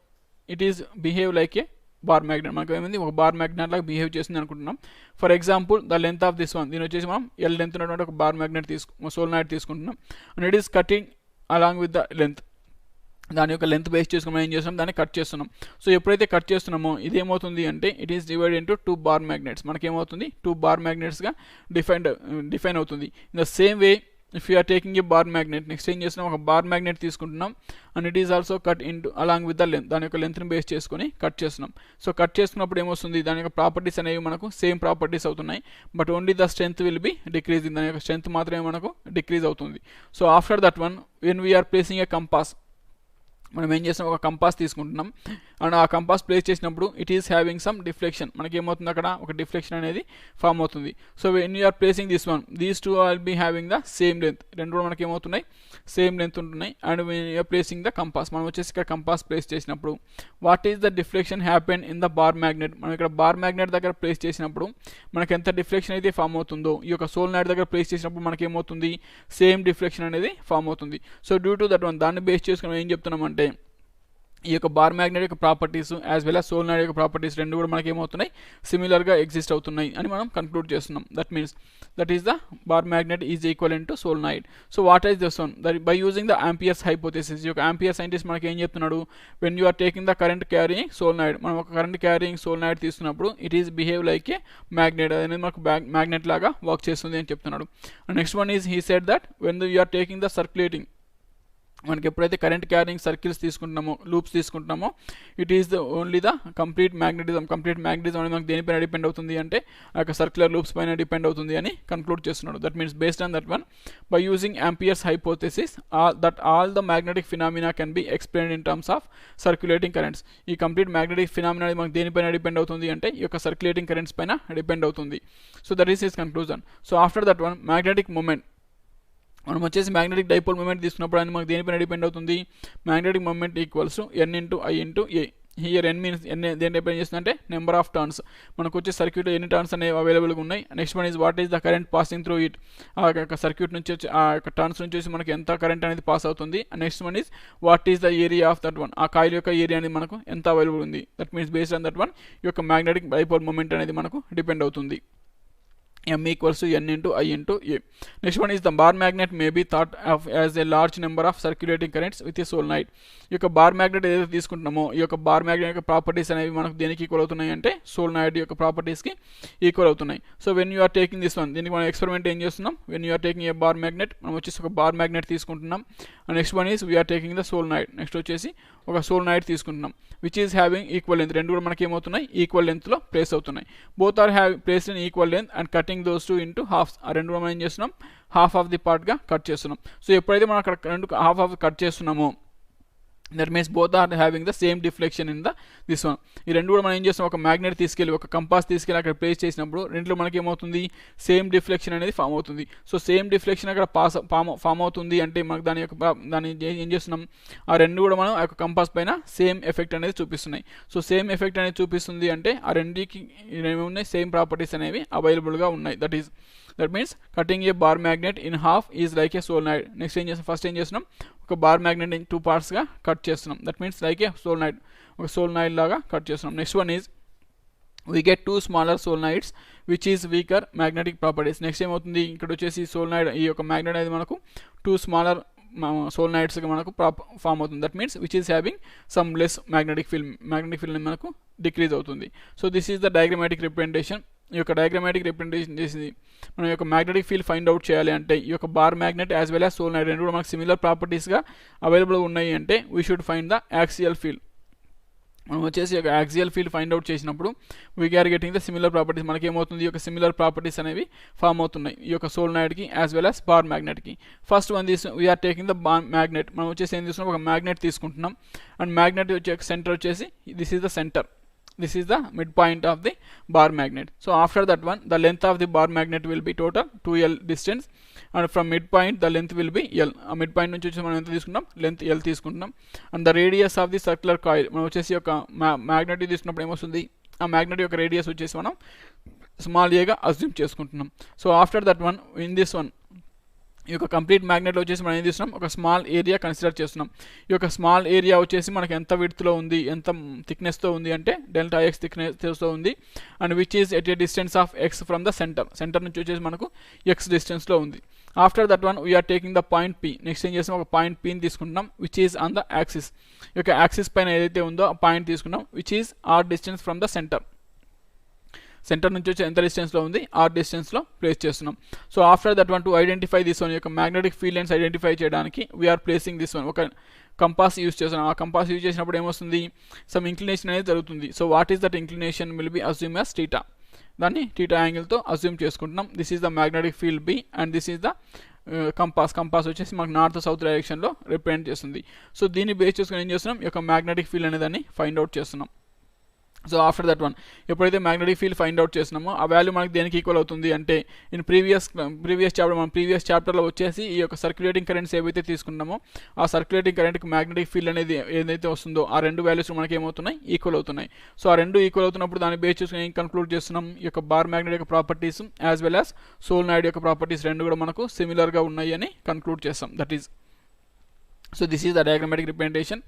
it is behave like a bar magnet, మనకు ఏమైంది, ఒక బార్ మ్యాగ్నెట్ లాగా బిహేవ్ చేస్తుంది అనుకుంటున్నాం. For example the length of this one, దీని వచ్చేసి మనం ఎల్ లెంత్ ఉన్నటువంటి ఒక బార్ మ్యాగ్నెట్ సోల్నాయిడ్ తీసుకుంటున్నాం. And it is cutting along with the length, దాని యొక్క లెంత్ బేస్ చేసుకుని మనం ఏం చేస్తున్నాం, దాన్ని కట్ చేస్తున్నాం. సో ఎప్పుడైతే కట్ చేస్తున్నామో ఇది ఏమవుతుంది అంటే it is divide into 2 bar magnets, మనకి ఏమవుతుంది 2 బార్ మ్యాగ్నెట్స్గా డిఫైన్ అవుతుంది. In the same way if you are taking a bar magnet, next ఏం చేస్తున్నాం, ఒక బార్ మ్యాగ్నెట్ తీసుకుంటున్నాం and it is also cut into along with the length, దాని యొక్క లెంత్ని బేస్ చేసుకొని కట్ చేస్తున్నాం. సో కట్ చేసుకున్నప్పుడు ఏమొస్తుంది, దాని యొక్క ప్రాపర్టీస్ అనేవి మనకు సేమ్ ప్రాపర్టీస్ అవుతున్నాయి. But only the strength will B decreasing, దాని యొక్క స్ట్రెంత్ మాత్రమే మనకు డిక్రీజ్ అవుతుంది. So after that one when we are placing a compass, మనం ఏం చేస్తాం, ఒక కంపాస్ తీసుకుంటున్నాం అండ్ ఆ కంపాస్ ప్లేస్ చేసినప్పుడు it is having some deflection, మనకి ఏమవుతుంది, అక్కడ ఒక డిఫ్లెక్షన్ అనేది ఫామ్ అవుతుంది. So when you're placing this one, these two will be having the same length, రెండు కూడా మనకి ఏమవుతున్నాయి, సేమ్ లెంత్ ఉంటున్నాయి. And when you're placing the compass, మనం వచ్చేసి ఇక్కడ కంపాస్ ప్లేస్ చేసినప్పుడు what is the deflection happen in the bar magnet, మనం ఇక్కడ బార్ మ్యాగ్నెట్ దగ్గర ప్లేస్ చేసినప్పుడు మనకి ఎంత డిఫ్లెక్షన్ అయితే ఫామ్ అవుతుందో ఈ యొక్క సోల్నాయిడ్ దగ్గర ప్లేస్ చేసినప్పుడు మనకి ఏమవుతుంది, సేమ్ డిఫ్లెక్షన్ అనేది ఫామ్ అవుతుంది. So due to that one, దాన్ని బేస్ చేసుకుని ఏం చెప్తున్నామంటే ఈ యొక్క బార్ మ్యాగ్నెట్ యొక్క properties as well as solenoid యొక్క ప్రాపర్టీస్ రెండు కూడా మనకి ఏమవుతున్నాయి, సిమిలర్గా ఎగ్జిస్ట్ అవుతున్నాయి అని మనం కన్క్లూడ్ చేస్తున్నాం. That means that is the bar magnet is equal to solenoid. So what is this one, that by using the Ampere's hypothesis. ఈ యొక్క ఆంపియర్ సైంటిస్ట్ మనకి ఏం చెప్తున్నాడు, when you are taking the current carrying solenoid, మనం ఒక కరెంట్ క్యారింగ్ సోల్నాయిడ్ తీసుకున్నప్పుడు it is behave like a magnet, అనేది మనకు మ్యాగ్నెట్ లాగా వర్క్ చేస్తుంది అని చెప్తున్నాడు. And next one is he said that when you are taking the circulating, మనకి ఎప్పుడైతే కరెంట్ క్యారింగ్ సర్కిల్స్ తీసుకుంటున్నామో, లూప్స్ తీసుకుంటున్నామో it is the only the complete magnetism అనేది మనకు దేనిపైన డిపెండ్ అవుతుంది అంటే ఆ యొక్క సర్క్యులర్ లూప్స్ పైన డిపెండ్ అవుతుంది అని కన్క్లూడ్ చేస్తున్నాడు. That means based on that one by using Ampere's hypothesis that all the magnetic phenomena can be explained in terms of circulating currents. ఈ కంప్లీట్ మ్యాగ్నెటిక్ ఫినామినా మనకు దేనిపైన డిపెండ్ అవుతుంది అంటే ఈ యొక్క సర్క్యులేటింగ్ కరెంట్స్ పైన డిపెండ్ అవుతుంది. So that is his conclusion. So after that one magnetic moment, మనం వచ్చేసి మ్యాగ్నెటిక్ డైపోల్ మూమెంట్ తీసుకున్నప్పుడు అని మనకు దేనిపైన డిపెండ్ అవుతుంది, magnetic moment equals to n into i into a. Here n means n దేని డిపెండ్ చేస్తుందంటే నెంబర్ ఆఫ్ టర్న్స్, మనకు వచ్చే సర్క్యూట్ ఎన్ని టర్న్స్ అనేవి అవైలబుల్గా ఉన్నాయి. Next one is what is the current passing through it, ఆ యొక్క సర్క్యూట్ నుంచి వచ్చి ఆ యొక్క టర్న్స్ నుంచి వచ్చి మనకి ఎంత కరెంట్ అనేది పాస్ అవుతుంది. Next one is what is the area of that one, ఆ కాయిల్ యొక్క ఏరియా అనేది మనకు ఎంత అవైలబుల్ ఉంది. That means based on that one ఈ యొక్క మ్యాగ్నెటిక్ డైపోల్ మూమెంట్ అనేది మనకు డిపెండ్ అవుతుంది. m equals to n into i into a. Next one is the bar magnet may be thought of as a large number of circulating currents with a solenoid. ఈ యొక్క బార్ మ్యాగ్నెట్ ఏదైతే తీసుకుంటున్నామో ఈ యొక్క బార్ మ్యాగ్నెట్ యొక్క ప్రాపర్టీస్ అనేవి మనకు దేనికి ఈక్వల్ అవుతున్నాయి అంటే సోల్నాయిడ్ యొక్క ప్రాపర్టీస్కి ఈక్వల్ అవుతున్నాయి. So when you are taking this one, దీనికి మనం ఎక్స్పెరిమెంట్ ఏం చేస్తున్నాం, when you are taking a bar magnet, మనం వచ్చేసి ఒక బార్ మ్యాగ్నెట్ తీసుకుంటున్నాం. Next one is we are taking the solenoid, next వచ్చేసి ఒక సోల్నాయిడ్ తీసుకుంటున్నాం which is having equal length, రెండు కూడా మనకి ఏమవుతున్నాయి, ఈక్వల్ లెంత్లో ప్లేస్ అవుతున్నాయి. Both are have place in equal length and cutting those two into హాఫ్స్, ఆ రెండు మనం ఏం చేస్తున్నాం, హాఫ్ ఆఫ్ ది పార్ట్గా కట్ చేస్తున్నాం. సో ఎప్పుడైతే మనం అక్కడ రెండు హాఫ్ ఆఫ్ కట్ చేస్తున్నామో that means both are having the same deflection in the this one. ఈ రెండు కూడా మనం ఏం చేస్తాం, ఒక మ్యాగ్నెట్ తీసుకెళ్ళి ఒక కంపాస్ తీసుకెళ్ళి అక్కడ ప్లేస్ చేసినప్పుడు రెంట్లో మనకి ఏమవుతుంది, సేమ్ డిఫ్లెక్షన్ అనేది ఫామ్ అవుతుంది. సో సేమ్ డిఫ్లెక్షన్ అక్కడ ఫామ్ అవుతుంది అంటే మనకు దాన్ని ఏం చేస్తున్నాం, ఆ రెండు కూడా మనం ఆ యొక్క కంపాస్ పైన సేమ్ ఎఫెక్ట్ అనేది చూపిస్తున్నాయి. సో సేమ్ ఎఫెక్ట్ అనేది చూపిస్తుంది అంటే ఆ రెండుకి ఏమున్నాయి, సేమ్ ప్రాపర్టీస్ అనేవి అవైలబుల్గా ఉన్నాయి. That means cutting a bar magnet in half is like a solenoid. Next ఏం చేస్తాం, ఫస్ట్ ఏం చేస్తున్నాం, ఒక బార్ మ్యాగ్నెట్ ఇన్ 2 పార్ట్స్గా కట్ చేస్తున్నాం. That means like a solenoid, ఒక సోలనాయిడ్ లాగా కట్ చేస్తున్నాం. Next one is we get 2 smaller solenoids which is weaker magnetic properties. Next ఏమవుతుంది, ఇక్కడ వచ్చేసి సోలనాయిడ్ ఈ యొక్క మ్యాగ్నెట్ అనేది మనకు 2 smaller సోలనాయిడ్స్గా మనకు ఫామ్ అవుతుంది. That means which is having some less magnetic field మనకు డిక్రీజ్ అవుతుంది. So this is the diagrammatic representation. ఈ యొక్క డయాగ్రమాటిక్ రిప్రజెంటేషన్ చేసింది మనం యొక్క మ్యాగ్నెటిక్ ఫీల్డ్ ఫైండ్ అవుట్ చేయాలి అంటే ఈ యొక్క bar magnet as well as solenoid రెండు కూడా మనకు సిమిలర్ ప్రాపర్టీస్గా అవైలబుల్గా ఉన్నాయి అంటే we should find the axial field. మనం వచ్చేసి ఒక యాక్సియల్ ఫీల్డ్ ఫైండ్ అవుట్ చేసినప్పుడు we are getting the similar properties. మనకి ఏమవుతుంది, ఈ యొక్క సిమిలర్ ప్రాపర్టీస్ అనేవి ఫామ్ అవుతున్నాయి ఈ యొక్క సోలనాయిడ్కి యాజ్ వెల్ యాజ్ బార్ మ్యాగ్నెట్కి. First one we are taking the bar magnet. మనం వచ్చేసి ఏం తీసుకున్నాం, ఒక మ్యాగ్నెట్ తీసుకుంటున్నాం అండ్ మ్యాగ్నెట్ వచ్చే సెంటర్ వచ్చేసి this is the centre, this is the midpoint of the bar magnet. So after that one the length of the bar magnet will be total 2l distance and from midpoint the length will be l. ఆ midpoint నుంచి వచ్చి మనం ఎంత తీసుకుంటాం, లెంత్ l తీసుకుంటున్నాం. And the radius of the circular coil మనం వచ్చేసి ఒక మ్యాగ్నెట్ తీసుకున్నప్పుడు ఏమొస్తుంది, ఆ మ్యాగ్నెట్ యొక్క రేడియస్ వచ్చేసి మనం స్మాల్ ఏగా అజ్యూమ్ చేసుకుంటున్నాం. So after that one in this one ఈ యొక్క కంప్లీట్ మ్యాగ్నెట్లో వచ్చేసి మనం ఏం చేస్తున్నాం, ఒక స్మాల్ ఏరియా కన్సిడర్ చేస్తున్నాం. ఈ యొక్క స్మాల్ ఏరియా వచ్చేసి మనకి ఎంత విడ్త్లో ఉంది, ఎంత థిక్నెస్తో ఉంది అంటే డెల్టా ఎక్స్ థిక్నెస్తో ఉంది and which is at a distance of X from the centre నుంచి వచ్చేసి మనకు ఎక్స్ డిస్టెన్స్లో ఉంది. After that one we are taking the point P. నెక్స్ట్ ఏం చేస్తాం, ఒక పాయింట్ పిని తీసుకుంటున్నాం which is on the axis. ఈ యొక్క యాక్సిస్ పైన ఏదైతే ఉందో ఆ పాయింట్ తీసుకున్నాం which is R distance from the centre నుంచి వచ్చి ఎంత డిస్టెన్స్లో ఉంది, ఆర్ డిస్టెన్స్లో ప్లేస్ చేస్తున్నాం. So after that one to identify this one, యొక్క మ్యాగ్నెటిక్ ఫీల్డ్ లైన్స్ ఐడెంటిఫై చేయడానికి వీఆర్ ప్లేసింగ్ దిస్ వన్, ఒక కంపాస్ యూజ్ చేస్తున్నాం. ఆ కంపాస్ యూజ్ చేసినప్పుడు ఏమొస్తుంది, సమ్ ఇంక్లినేషన్ అనేది జరుగుతుంది. So what is that inclination will be assume as theta. దాన్ని టీటా యాంగిల్తో అజ్యూమ్ చేసుకుంటున్నాం. This is the magnetic field B and this is the compass వచ్చేసి మనకు నార్త్ సౌత్ డైరెక్షన్లో రిప్రజెంట్ చేస్తుంది. సో దీన్ని బేస్ చేసుకుని ఏం చేస్తున్నాం, ఈ యొక్క మ్యాగ్నెటిక్ ఫీల్డ్ అనే దాన్ని ఫైండ్ అవుట్ చేస్తున్నాం. సో ఆఫ్టర్ దట్ వన్ ఎప్పుడైతే మ్యాగ్నెటిక్ ఫీల్డ్ ఫైండ్ అవుట్ చేస్తున్నామో ఆ వాల్యూ మనకి దేనికి ఈక్వల్ అవుతుంది అంటే ఇన్ ప్రీవియస్ చాప్టర్లో వచ్చేసి ఈ యొక్క సర్క్యులేటింగ్ కరెంట్స్ ఏవైతే తీసుకున్నామో ఆ సర్క్యులేటింగ్ కరెంట్కి మ్యాగ్నెటిక్ ఫీల్డ్ అనేది ఏదైతే వస్తుందో ఆ రెండు వాల్యూస్ మనకి ఏమవుతున్నాయి, ఈక్వల్ అవుతున్నాయి. సో ఆ రెండు ఈక్వల్ అవుతున్నప్పుడు దాన్ని బేస్ చేసుకుని ఏం కన్క్లూడ్ చేస్తున్నాం, ఈ యొక్క బార్ మ్యాగ్నెట్ యొక్క properties as well as solenoid యొక్క ప్రాపర్టీస్ రెండు కూడా మనకు సిమిలర్గా ఉన్నాయి అని కన్క్లూడ్ చేస్తాం. That is so this is the diagrammatic representation.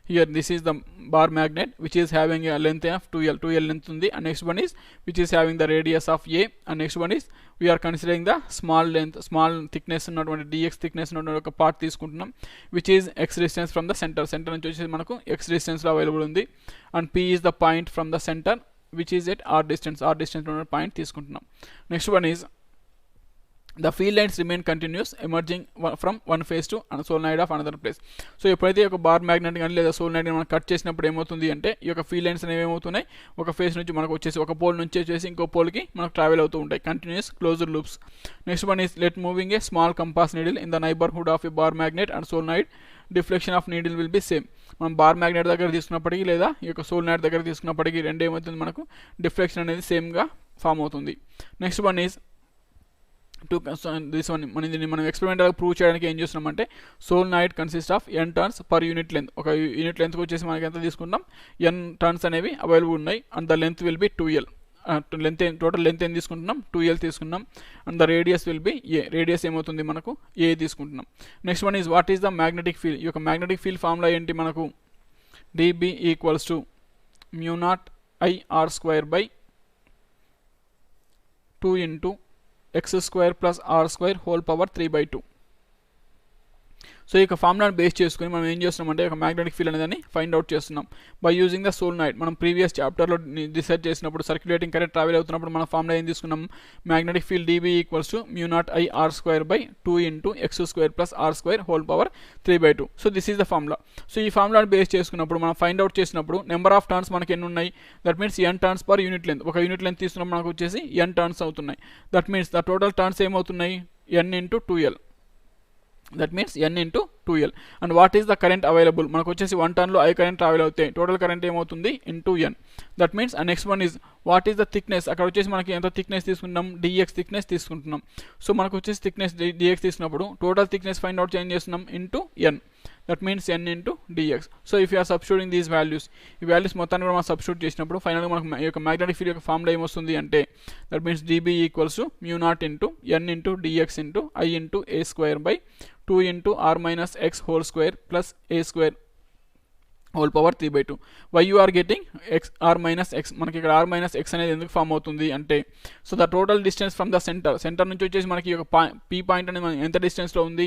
Here this is the bar magnet which is having a length of 2l length undi and next one is which is having the radius of a and next one is we are considering the small thickness ఉన్నటువంటి dx thickness ఉన్నటువంటి ఒక పార్ట్ తీసుకుంటున్నాం which is x distance from the center నుంచి వచ్చేసి మనకు x distance లో అవైలబుల్ ఉంది and p is the point from the center which is at r distance ఉన్న పాయింట్ తీసుకుంటున్నాం. Next one is the field lines remain continuous emerging from one face to solenoid of another place. So ఎప్పుడైతే ఒక బార్ మ్యాగ్నెట్ కానీ లేదా సోలనాయిడ్ మనం కట్ చేసినప్పుడు ఏమవుతుంది అంటే ఈ యొక్క ఫీల్డ్ లైన్స్ అనేవి ఏమవుతున్నాయి, ఒక ఫేస్ నుంచి మనకు వచ్చేసి ఒక పోల్ నుంచి వచ్చేసి ఇంకో పోల్కి మనకు ట్రావెల్ అవుతూ ఉంటాయి, continuous closed loops. Next one is let moving a small compass needle in the neighbourhood of a bar magnet and solenoid deflection of needle will be same. మనం బార్ మ్యాగ్నెట్ దగ్గర తీసుకున్నప్పటికీ లేదా ఈ యొక్క సోలనాయిడ్ దగ్గర తీసుకున్నప్పటికీ రెండు ఏమవుతుంది, మనకు డిఫ్లెక్షన్ అనేది సేమ్గా ఫామ్ అవుతుంది. Next one is this one మనం ఎక్స్పెరిమెంటల్ ప్రూవ్ చేయడానికి ఏం చేస్తున్నామంటే solenoid consist of n turns per unit length. ఒక యూనిట్ లెంత్కి వచ్చేసి మనకి ఎంత తీసుకుంటాం, n టర్న్స్ అనేవి అవైలబుల్ ఉన్నాయి and the length will be 2l. Total length ఏం తీసుకుంటున్నాం, 2l తీసుకున్నాం and the radius will be a. Radius ఏమవుతుంది మనకు a తీసుకుంటున్నాం. Next one is what is the magnetic field. ఈ యొక్క మ్యాగ్నెటిక్ ఫీల్డ్ ఫార్ములా ఏంటి మనకు, dB equals to μ0IR² 2 into x² plus r² whole power 3/2. So ఈ యొక్క ఫార్ములాను బేస్ చేసుకుని మనం ఏం చేస్తున్నామంటే ఒక మ్యాగ్నెటిక్ ఫీల్డ్ అనేదాన్ని ఫైండ్ అవుట్ చేస్తున్నాం బై యూజింగ్ ద సోలనాయిడ్. మనం ప్రీవియస్ చాప్టర్లో డిసైడ్ చేసినప్పుడు సర్క్యులేటింగ్ కరెంట్ ట్రావెల్ అవుతున్నప్పుడు మన ఫార్ములా ఏం తీసుకున్నాం, magnetic field dB equals to μ0IR² (2 into x² plus r² whole power 3/2. So this is the formula. So ఈ ఫార్ములాను బేస్ చేసుకున్నప్పుడు మనం ఫైండ్ అవుట్ చేసినప్పుడు నెంబర్ ఆఫ్ టర్న్స్ మనకి ఎన్ని ఉన్నాయి, that means n turns per unit length. ఒక యూనిట్ లెంత్ తీసుకున్నప్పుడు మనకు వచ్చేసి n టర్న్స్ అవుతున్నాయి. That means the total turns ఏమవుతున్నాయి, n into 2l. That means n into 2L. And what is the current available, మనకు వచ్చేసి 1 టర్న్లో I కరెంట్ ట్రావెల్ అవుతాయి, టోటల్ కరెంట్ ఏమవుతుంది into N. That means next one is what is the thickness, అక్కడ వచ్చేసి మనకి ఎంత థిక్నెస్ తీసుకుంటున్నాం, dx థిక్నెస్ తీసుకుంటున్నాం. సో మనకు వచ్చేసి థిక్నెస్ dx తీసుకున్నప్పుడు total thickness find out change చేస్తున్నాం into N. That means N into dx. So if you are substituting these values, ఈ వాల్యూస్ మొత్తాన్ని కూడా మనం సబ్స్టిట్యూట్ చేసినప్పుడు ఫైనల్గా మనకు ఈ యొక్క మ్యాగ్నెటిక్ ఫీల్డ్ యొక్క ఫార్ములా ఏమొస్తుంది అంటే that means dB equals to μ0 into N into dx into I into a square by 2 into r minus x whole square plus a square whole power 3/2. Why you are getting r minus x, మనకి ఇక్కడ r మైనస్ ఎక్స్ అనేది ఎందుకు ఫామ్ అవుతుంది అంటే so the total distance from the centre నుంచి వచ్చేసి మనకి ఒక పీ పాయింట్ అనేది మనం ఎంత డిస్టెన్స్లో ఉంది,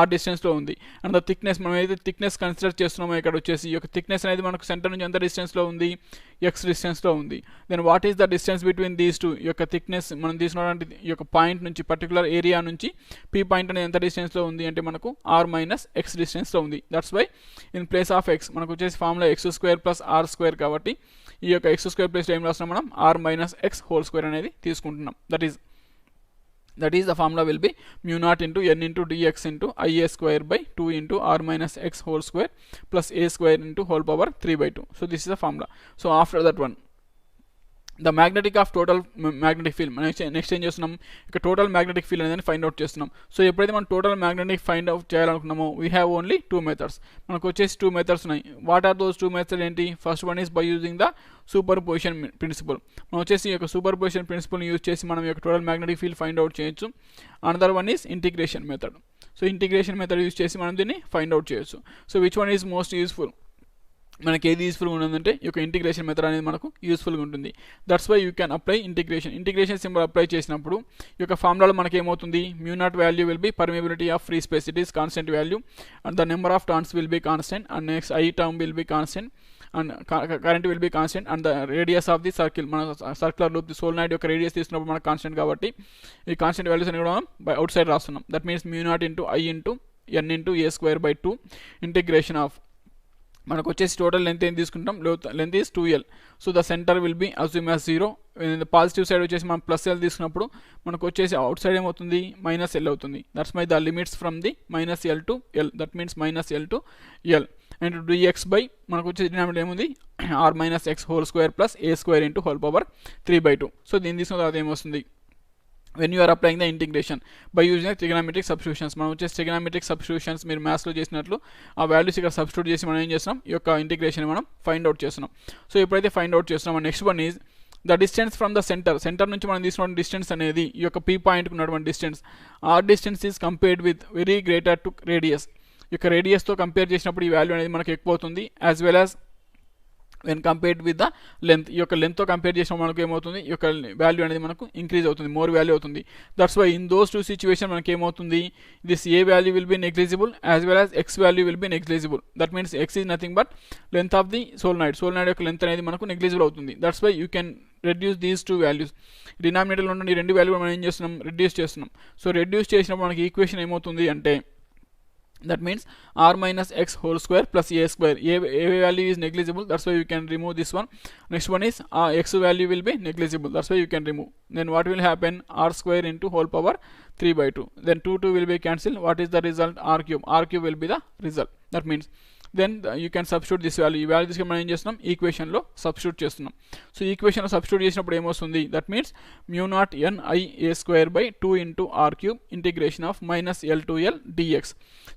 r డిస్టెన్స్లో ఉంది. అండ్ ద థిక్నెస్, మనం ఏదైతే థిక్నెస్ కన్సిడర్ చేస్తున్నామో ఇక్కడ వచ్చేసి ఈ యొక్క థిక్నెస్ అనేది మనకు సెంటర్ నుంచి ఎంత డిస్టెన్స్లో ఉంది, x డిస్టెన్స్లో ఉంది. Then what is the distance between these two, ఈ యొక్క థిక్నెస్ మనం తీసుకున్నటువంటి ఈ యొక్క పాయింట్ నుంచి పర్టికులర్ ఏరియా నుంచి పీ పాయింట్ అనేది ఎంత డిస్టెన్స్లో ఉంది అంటే మనకు r మైనస్ ఎక్స్ డిస్టెన్స్లో ఉంది. That's why in place of X మనకు వచ్చేసి formula x square plus r square, కాబట్టి ఈ యొక్క x స్క్వేర్ ప్లస్ ఏం రాస్తున్నాం మనం r minus x whole square అనేది తీసుకుంటున్నాం. That is the formula will be μ0 into N into dx into IA square by 2 into r minus x whole square plus a square into whole power 3/2. So this is the formula. So after that one the magnetic of total magnetic field, మనం నెక్స్ట్ ఏం చేస్తున్నాం, ఇక టోటల్ మ్యాగ్నెటిక్ ఫీల్డ్ అనేది ఫైండ్ అవుట్ చేస్తున్నాం. సో ఎప్పుడైతే మనం టోటల్ మ్యాగ్నెటిక్ ఫైండ్ అవుట్ చేయాలనుకున్నామో వీ హ్యావ్ ఓన్లీ 2 మెథడ్స్, మనకు వచ్చేసి 2 మెథడ్స్ ఉన్నాయి. వాట్ ఆర్ దోస్ 2 మెథడ్స్ ఏంటి, first one is by using the superposition principle. మనం వచ్చేసి ఈ యొక్క సూపర్ పొజిషన్ ప్రిన్సిపల్ని యూజ్ చేసి మనం ఈ యొక్క total magnetic field find out చేయొచ్చు. Another one is integration method. So integration method use చేసి మనం దీన్ని ఫైండ్ అవుట్ చేయొచ్చు. So which one is most useful, మనకి ఏది యూస్ఫుల్గా ఉంటుందంటే ఈ యొక్క ఇంటిగ్రేషన్ మెథడ్ అనేది మనకు యూస్ఫుల్గా ఉంటుంది. That's why you can apply integration symbol apply చేసినప్పుడు ఈ యొక్క ఫార్ములాలో మనకి ఏమవుతుంది, μ0 value will be permeability of free space, it is constant value and the number of turns will be constant and next I term will be constant and current will be constant and the radius of the circle, మన సర్క్యులర్ లూప్ ది సోలినాయిడ్ యొక్క రేడియస్ తీసుకున్నప్పుడు మనకు కాన్స్టెంట్, కాబట్టి ఈ కాన్స్టెంట్ వాల్యూస్ అని కూడా బై అవుట్ సైడ్ రాస్తున్నాం. That means μ0 into I into N into a square by 2 integration of, మనకు వచ్చేసి టోటల్ లెంత్ ఏం తీసుకుంటాం, length is 2L. So the centre will be assume as 0. Positive side వచ్చేసి మనం ప్లస్ L తీసుకున్నప్పుడు మనకు వచ్చేసి అవుట్ సైడ్ ఏమవుతుంది, మైనస్ L అవుతుంది. That's my the limits from the minus L to L, that means minus L to L and dx by మనకు వచ్చేసి డినామినేటర్ ఏముంది r minus x whole square plus a square into whole power 3/2. So దీన్ని తీసుకున్న తర్వాత ఏమొస్తుంది, when you are applying the integration by using the trigonometric substitutions, మనం వచ్చేసి trigonometric substitutions మీరు మ్యాథ్స్లో చేసినట్లు ఆ వాల్యూస్ ఇక్కడ సబ్స్టిట్యూట్ చేసి మనం ఏం చేస్తున్నాం, ఈ యొక్క ఇంటిగ్రేషన్ మనం ఫైండ్ అవుట్ చేస్తున్నాం. సో ఎప్పుడైతే ఫైండ్ అవుట్ చేస్తున్నామో next one is the distance from the centre నుంచి మనం తీసుకున్న డిస్టెన్స్ అనేది ఈ యొక్క పీ పాయింట్కి ఉన్నటువంటి డిస్టెన్స్, ఆ distance is compared with very greater to radius. ఈ యొక్క రేడియస్తో కంపేర్ చేసినప్పుడు ఈ వాల్యూ అనేది మనకు ఎక్కువ అవుతుంది, as well as when compared with the length, ఈ యొక్క లెంత్తో కంపేర్ చేసినప్పుడు మనకు ఏమవుతుంది, ఈ యొక్క వాల్యూ అనేది మనకు ఇంక్రీజ్ అవుతుంది, మోర్ వాల్యూ అవుతుంది. That's why in those 2 situation మనకి ఏమవుతుంది, this a value will be negligible as well as x value will be negligible. That means x is nothing but length of the solenoid యొక్క లెంత్ అనేది మనకు నెగ్లిజిబుల్ అవుతుంది. That's why you can reduce these 2 values. డినామినేటర్లో ఉన్న ఈ 2 వాల్యూ మనం ఏం చేస్తున్నాం, రెడ్యూస్ చేస్తున్నాం. సో రెడ్యూస్ చేసినప్పుడు మనకి ఈక్వేషన్ ఏమవుతుంది అంటే that means r minus x whole square plus a square, a value is negligible, that's why you can remove this one. Next one is x value will be negligible, that's why you can remove. Then what will happen, r square into whole power 3/2, then 2 will be cancelled. What is the result, r cube will be the result. That means then you can substitute this value, ఈ వాల్యూ తీసుకొని మనం ఏం చేస్తున్నాం, ఈక్వేషన్లో సబ్స్టిట్యూట్ చేస్తున్నాం. సో ఈక్వేషన్లో సబ్స్టిట్యూట్ చేసినప్పుడు ఏమొస్తుంది, that means μ0 n I a square by 2 into r cube integration of minus L to L dx.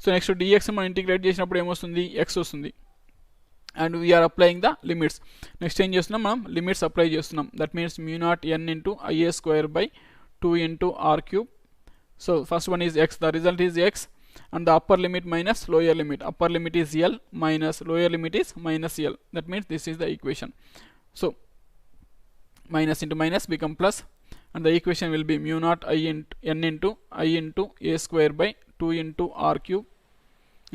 So next dx మనం ఇంటిగ్రేట్ చేసినప్పుడు ఏమొస్తుంది, x వస్తుంది. And we are applying the limits. Next ఏం చేస్తున్నాం, మనం లిమిట్స్ అప్లై చేస్తున్నాం. That means μ0 n into I a square by 2 into r cube. So first one is x, the result is x and the upper limit minus lower limit, upper limit is L minus lower limit is minus L. That means this is the equation. So minus into minus become plus and the equation will be μ0 n into I into a square by 2 into r cube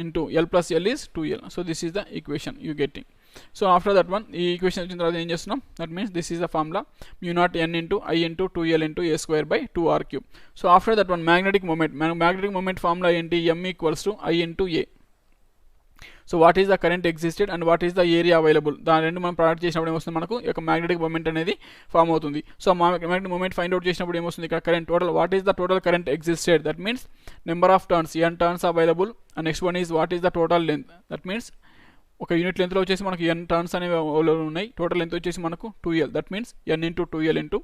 into L plus L is 2L. So this is the equation you getting. So after that one ఈ ఈక్వేషన్ వచ్చిన తర్వాత ఏం చేస్తున్నాం, that means this is the formula μ0 n into I into 2L into a square by 2r cube. So after that one magnetic moment formula ఏంటి, m equals to I into a. So what is the current existed and what is the area available, దాని రెండు మనం ప్రొడక్ట్ చేసినప్పుడు ఏమొస్తుంది, మనకు ఈ యొక్క మ్యాగ్నెటిక్ మూమెంట్ అనేది ఫామ్ అవుతుంది. So magnetic moment find out చేసినప్పుడు ఏమొస్తుంది, ఇక్కడ current total, what is the total current existed, that means number of turns, n turns available. And next one is what is the total length, that means ఒక యూనిట్ లెంత్లో వచ్చేసి మనకు n టర్న్స్ అనేవి అవైలబుల్ ఉన్నాయి, టోటల్ లెంత్ వచ్చేసి మనకు 2l, that means n into 2l into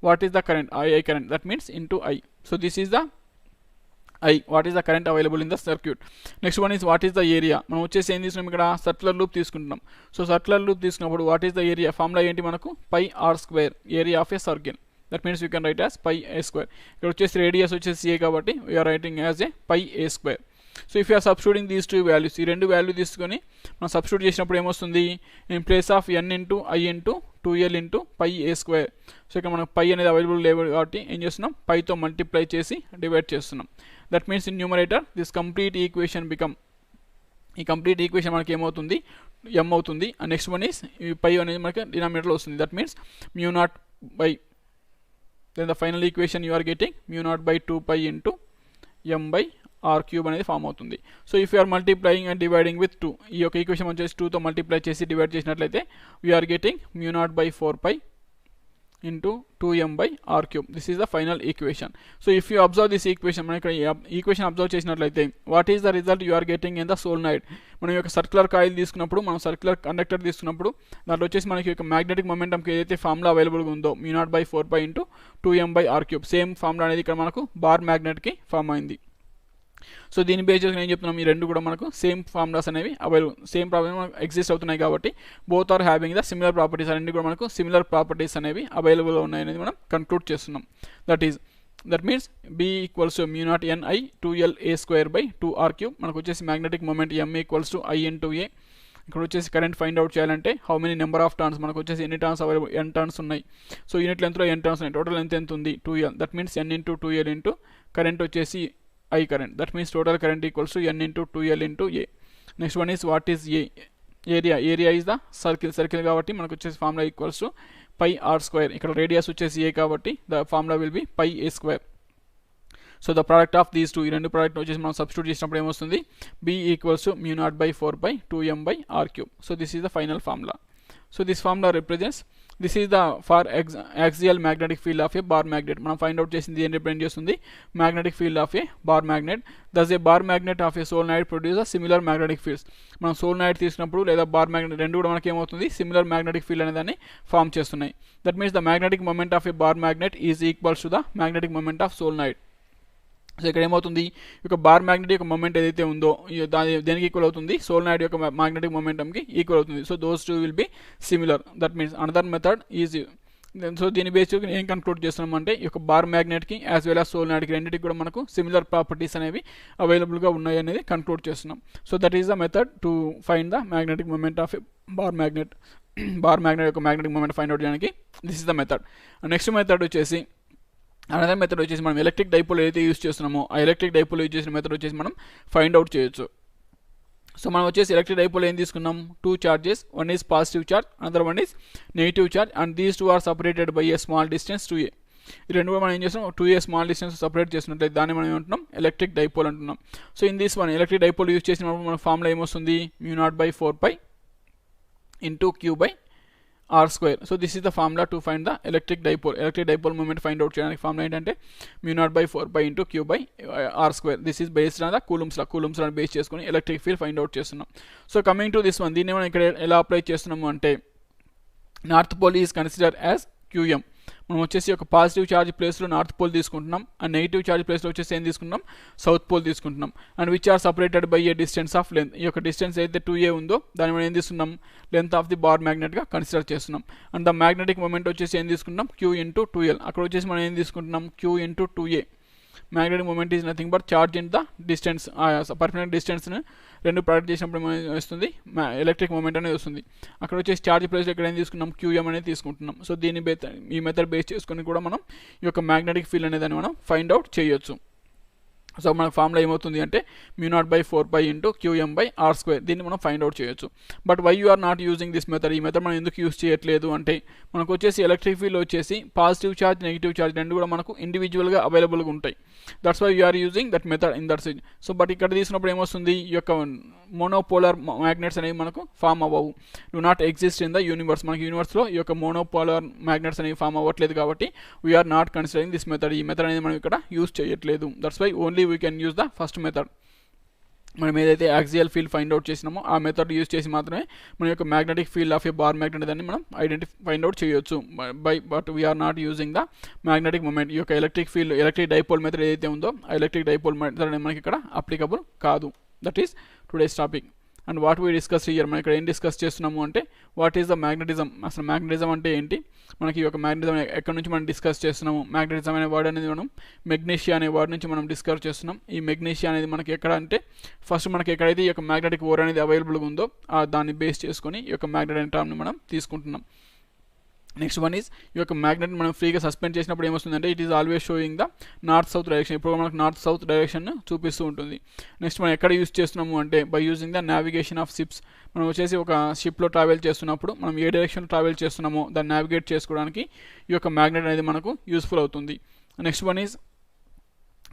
what is the current, I current, that means into I. So this is the I, what is the current available in the circuit. Next one is what is the area. మనం వచ్చేసి ఏం తీసుకున్నాం, ఇక్కడ సర్క్యులర్ లూప్ తీసుకుంటున్నాం. సో సర్క్యులర్ లూప్ తీసుకున్నప్పుడు what is the area, formula ఏంటి మనకు, pi r square, area of a circle, that means you can write as pi a square. ఇక్కడ వచ్చేసి రేడియస్ వచ్చేసి a కాబట్టి we are writing as a pi a square. So if you are substituting these two values, ఈ రెండు వాల్యూ తీసుకొని మనం సబ్స్టిట్యూట్ చేసినప్పుడు ఏమొస్తుంది, in place of n into I into 2l into pi a square. So ఇక్కడ మనకు పై అనేది అవైలబుల్ లేవు కాబట్టి ఏం చేస్తున్నాం, పైతో మల్టిప్లై చేసి డివైడ్ చేస్తున్నాం. That means in numerator this complete equation become, ఈ కంప్లీట్ ఈక్వేషన్ మనకి ఏమవుతుంది, m అవుతుంది. అండ్ నెక్స్ట్ వన్ ఈస్ ఈ పై అనేది మనకి డినామినేటర్లో వస్తుంది, that means μ0 by, then the final equation you are getting μ0 by 2π into m by r cube అనేది ఫామ్ అవుతుంది. So if you are multiplying and dividing with 2, ఈ యొక్క ఈక్వేషన్ వచ్చేసి 2తో మల్టిప్లై చేసి డివైడ్ చేసినట్లయితే we are getting μ0 by 4π into 2m by r cube. This is the final equation. So if you observe this equation, మనం ఇక్కడ ఈక్వేషన్ అబ్జర్వ్ చేసినట్లయితే what is the result you are getting in the solenoid. మనం యొక్క సర్క్యులర్ కాయిల్ తీసుకున్నప్పుడు, మనం సర్క్యులర్ కండక్టర్ తీసుకున్నప్పుడు దాంట్లో వచ్చేసి మనకి యొక్క మ్యాగ్నెటిక్ మొమెంటంకి ఏదైతే ఫార్ములా అవైలబుల్గా ఉందో μ0 by 4π into 2m by r cube, same formula అనేది ఇక్కడ మనకు బార్ మ్యాగ్నెట్కి ఫామ్ అయింది. సో దీని బేస్ చేసుకుని ఏం చెప్తున్నాం, ఈ రెండు కూడా మనకు సేమ్ ఫార్ములాస్ అనేవి అవైలబుల్, సేమ్ ప్రాబ్లమ్ ఎగ్జిస్ట్ అవుతున్నాయి కాబట్టి both are having the similar properties, అన్ని కూడా మనకు సిమిలర్ ప్రాపర్టీస్ అనేవి అవైలబుల్గా ఉన్నాయనేది మనం కన్క్లూడ్ చేస్తున్నాం. That means b equals to μ0 ni 2l a square by 2r cube. మనకు వచ్చేసి magnetic moment m equals to I into a. ఇక్కడ వచ్చేసి కరెంట్ ఫైండ్ అవుట్ చేయాలంటే how many number of turns, మనకు వచ్చేసి ఎన్ని టర్న్స్ అవైలబుల్, n టర్న్స్ ఉన్నాయి. సో యూనిట్ లెంత్లో n టర్న్స్ ఉన్నాయి, టోటల్ లెంత్ ఎంత ఉంది 2l, that means n into 2l into current వచ్చేసి I current, that means total current equals to n into 2l into a. Next one is what is a, area is the circle కాబట్టి మనకు వచ్చేసి formula equals to pi r square. ఇక్కడ రేడియస్ వచ్చేసి a కాబట్టి the formula will be pi a square. So the product of these two, ఈ రెండు ప్రోడక్ట్ వచ్చేసి మనం సబ్స్టిట్యూట్ చేసినప్పుడు ఏమొస్తుంది, b equals to μ0 by 4π 2m by r cube. So this is the final formula. So this formula represents, this is the far axial magnetic field of a bar magnet. మనం ఫైండ్ అవుట్ చేసింది ఏం రిప్రజెంట్ చేస్తుంది, magnetic field of a bar magnet. Thus a bar magnet of a solenoid produce similar magnetic fields. మనం సోలినాయిడ్ తీసుకున్నప్పుడు లేదా బార్ మ్యాగ్నెట్ రెండు కూడా మనకి ఏమవుతుంది, సిమిలర్ మ్యాగ్నెటిక్ ఫీల్డ్ అనేదాన్ని ఫామ్ చేస్తున్నాయి. That means the magnetic moment of a bar magnet is equals to the magnetic moment of solenoid. So ఇక్కడ ఏమవుతుంది, ఈ యొక్క బార్ మ్యాగ్నెట్ యొక్క మూమెంట్ ఏదైతే ఉందో దేనికి ఈక్వల్ అవుతుంది, సోలినాయిడ్ యొక్క మ్యాగ్నెటిక్ మూమెంటంకి ఈక్వల్ అవుతుంది. So those two will B similar, that means another method is. So దీని బేస్ ఏం కన్క్లూడ్ చేస్తున్నామంటే ఈ యొక్క బార్ మ్యాగ్నెట్కి యాజ్ వెల్ యాజ్ సోలినాయిడ్కి రెండింటికి కూడా మనకు సిమిలర్ ప్రాపర్టీస్ అనేవి అవైలబుల్గా ఉన్నాయి అనేది కన్క్లూడ్ చేస్తున్నాం. So that is the method to find the magnetic moment of bar magnet. Bar magnet యొక్క మ్యాగ్నెటిక్ మూమెంట్ ఫైండ్ అవుట్ చేయడానికి this is the method. Next method వచ్చేసి, అనదర్ మెథడ్ వచ్చేసి మనం ఎలక్ట్రిక్ డైపోల్ ఏదైతే యూజ్ చేస్తున్నామో ఆ ఎలక్ట్రిక్ డైపోల్ యూజ్ చేసిన మెథడ్ వచ్చేసి మనం ఫైండ్ అవుట్ చేయొచ్చు. సో మనం వచ్చేసి ఎలక్ట్రిక్ డైపోల్ ఏం తీసుకున్నాం, two charges, one is positive charge, another one is negative charge, and these two are separated by a small distance 2a. ఈ రెండు కూడా మనం ఏం చేస్తున్నాం, 2a స్మాల్ డిస్టెన్స్ సపరేట్ చేసినట్లయితే దాన్ని మనం ఏమంటున్నాం, ఎలక్ట్రిక్ డైపోల్ అంటున్నాం. So in this one electric dipole use చేసినప్పుడు మన ఫార్ములా ఏమొస్తుంది, μ0 by 4π into q by r square. So this is the formula to find the electric dipole. Electric dipole moment find out చేయడానికి ఫార్ములా ఏంటంటే μ0 by 4π into q by r square. This is based on the Coulomb's law base చేసుకుని ఎలక్ట్రిక్ ఫీల్డ్ ఫైండ్ అవుట్ చేస్తున్నాం. So coming to this one, దీన్ని మనం ఇక్కడ ఎలా అప్లై చేస్తున్నాము అంటే, north pole is consider as qm. మనం వచ్చేసి ఒక పాజిటివ్ ఛార్జ్ ప్లేస్లో నార్త్ పోల్ తీసుకుంటున్నాం, అండ్ నెగిటివ్ ఛార్జ్ ప్లేస్లో వచ్చేసి ఏం తీసుకుంటున్నాం, సౌత్ పోల్ తీసుకుంటున్నాం. And which are separated by a distance of length. ఈ యొక్క డిస్టెన్స్ అయితే 2a ఉందో దాన్ని మనం ఏం తీసుకున్నాం, లెంత్ ఆఫ్ ది బార్ మ్యాగ్నెట్గా కన్సిడర్ చేస్తున్నాం. అండ్ ద మ్యాగ్నెటిక్ మూమెంట్ వచ్చేసి ఏం తీసుకుంటున్నాం, q ఇంటూ 2l. అక్కడ వచ్చేసి మనం ఏం తీసుకుంటున్నాం, q into 2a. Magnetic moment is nothing but charge in the distance. Perfect డిస్టెన్స్ని రెండు ప్రొడక్ట్ చేసినప్పుడు మనం వస్తుంది ఎలక్ట్రిక్ మూమెంట్ అనేది వస్తుంది. అక్కడ వచ్చేసి ఛార్జ్ ప్లేస్ ఇక్కడ ఏం తీసుకున్నాం, qm అనేది తీసుకుంటున్నాం. సో దీన్ని ఈ మెథడ్ బేస్ చేసుకొని కూడా మనం ఈ యొక్క మ్యాగ్నెటిక్ ఫీల్డ్ అనేదాన్ని మనం ఫైండ్ అవుట్ చేయొచ్చు. సో మన ఫార్ములా ఏమవుతుంది అంటే μ0/4π ఇంటూ QM/r². దీన్ని మనం ఫైండ్ అవుట్ చేయొచ్చు. But why you are not using this method, ఈ మెథడ్ మనం ఎందుకు యూజ్ చేయట్లేదు అంటే మనకు వచ్చేసి ఎలక్ట్రిక్ ఫీల్డ్ వచ్చేసి పాజిటివ్ ఛార్జ్ నెగిటివ్ ఛార్జ్ రెండు కూడా మనకు ఇండివిజువల్గా అవైలబుల్గా ఉంటాయి. That's why you are using that method in that size. So but ఇక్కడ తీసుకున్నప్పుడు ఏమొస్తుంది, ఈ యొక్క మోనోపోలార్ మ్యాగ్నెట్స్ అనేవి మనకు ఫామ్ అవ్వవు. Do not exist in the universe. మనకి యూనివర్స్లో ఈ యొక్క మోనోపోలార్ మ్యాగ్నెట్స్ అనేవి ఫామ్ అవ్వట్లేదు కాబట్టి we are not considering this method. ఈ మెథడ్ అనేది మనం ఇక్కడ యూజ్ చేయట్లేదు. That's why only we can use the first method. మనం ఏదైతే యాక్సియల్ ఫీల్డ్ ఫైండ్ అవుట్ చేసినామో ఆ మెథడ్ యూజ్ చేసి మాత్రమే మన యొక్క magnetic field of a bar magnet దాన్ని మనం ఫైండ్ అవుట్ చేయొచ్చు. But we are not using the magnetic moment. ఈ యొక్క electric field electric dipole method ఏదైతే ఉందో ఆ ఎలక్ట్రిక్ డైపోల్ మెథడ్ అనేది మనకి ఇక్కడ అప్లికబుల్ కాదు. That is today's topic. And what we discuss here, మనం ఇక్కడ ఏం డిస్కస్ చేస్తున్నాము అంటే వాట్ ఈస్ ద మ్యాగ్నెటిజం. అసలు మ్యాగ్నెటిజం అంటే ఏంటి, మనకి ఈ యొక్క మ్యాగ్నెటిజం ఎక్కడి నుంచి మనం డిస్కస్ చేస్తున్నాము. మ్యాగ్నెటిజం అనే వర్డ్ అనేది మనం మెగ్నీషియా అనే వర్డ్ నుంచి మనం డిస్కస్ చేస్తున్నాం. ఈ మెగ్నీషియా అనేది మనకి ఎక్కడ అంటే ఫస్ట్ మనకి ఎక్కడైతే ఈ యొక్క మ్యాగ్నెటిక్ ఓర్ అనేది అవైలబుల్గా ఉందో దాన్ని బేస్ చేసుకొని ఈ యొక్క మ్యాగ్నెట్ అనే టర్మ్ని మనం తీసుకుంటున్నాం. నెక్స్ట్ వన్ ఈజ్ ఈ యొక్క మ్యాగ్నెట్ మనం ఫ్రీగా సస్పెండ్ చేసినప్పుడు ఏమొస్తుందంటే it is always showing the north south direction. ఇప్పుడు మనకు నార్త్ సౌత్ డైరెక్షన్ చూపిస్తూ ఉంటుంది. నెక్స్ట్ మనం ఎక్కడ యూజ్ చేస్తున్నాము అంటే by using the navigation of ships. మనం వచ్చేసి ఒక షిప్లో ట్రావెల్ చేస్తున్నప్పుడు మనం ఏ డైరెక్షన్లో ట్రావెల్ చేస్తున్నామో దాన్ని నావిగేట్ చేసుకోవడానికి ఈ యొక్క మ్యాగ్నెట్ అనేది మనకు యూస్ఫుల్ అవుతుంది. Next one is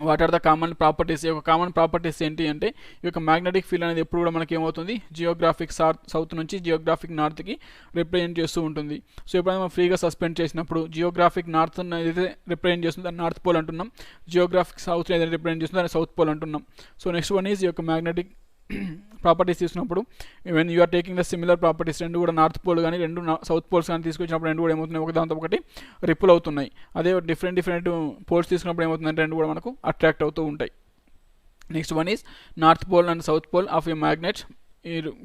what are the common properties. ఈ యొక్క కామన్ ప్రాపర్టీస్ ఏంటి అంటే ఈ యొక్క మ్యాగ్నెటిక్ ఫీల్డ్ అనేది ఎప్పుడు కూడా మనకి ఏమవుతుంది, జియోగ్రాఫిక్ సౌత్ నుంచి జియోగ్రాఫిక్ నార్త్కి రిప్రజెంట్ చేస్తూ ఉంటుంది. సో ఎప్పుడైనా మనం ఫ్రీగా సస్పెండ్ చేసినప్పుడు జియోగ్రాఫిక్ నార్త్ ఏదైతే రిప్రజెంట్ చేస్తుంది దాన్ని నార్త్ పోల్ అంటున్నాం, జియోగ్రాఫిక్ సౌత్ ఏదైతే రిప్రజెంట్ చేస్తుంది దాన్ని సౌత్ పోల్ అంటున్నాం. సో నెక్స్ట్ వన్ ఈజ్ ఈ యొక్క మ్యాగ్నెటిక్ ప్రాపర్టీస్ తీసుకున్నప్పుడు when you are taking the similar properties, రెండు కూడా నార్త్ పోల్ కానీ రెండు సౌత్ పోల్స్ కానీ తీసుకొచ్చినప్పుడు రెండు కూడా ఏమవుతున్నాయి, ఒకదాంతో ఒకటి రిపుల్ అవుతున్నాయి. అదే డిఫరెంట్ పోల్స్ తీసుకున్నప్పుడు ఏమవుతుందంటే రెండు కూడా మనకు అట్రాక్ట్ అవుతూ ఉంటాయి. Next one is north pole and south pole of a magnet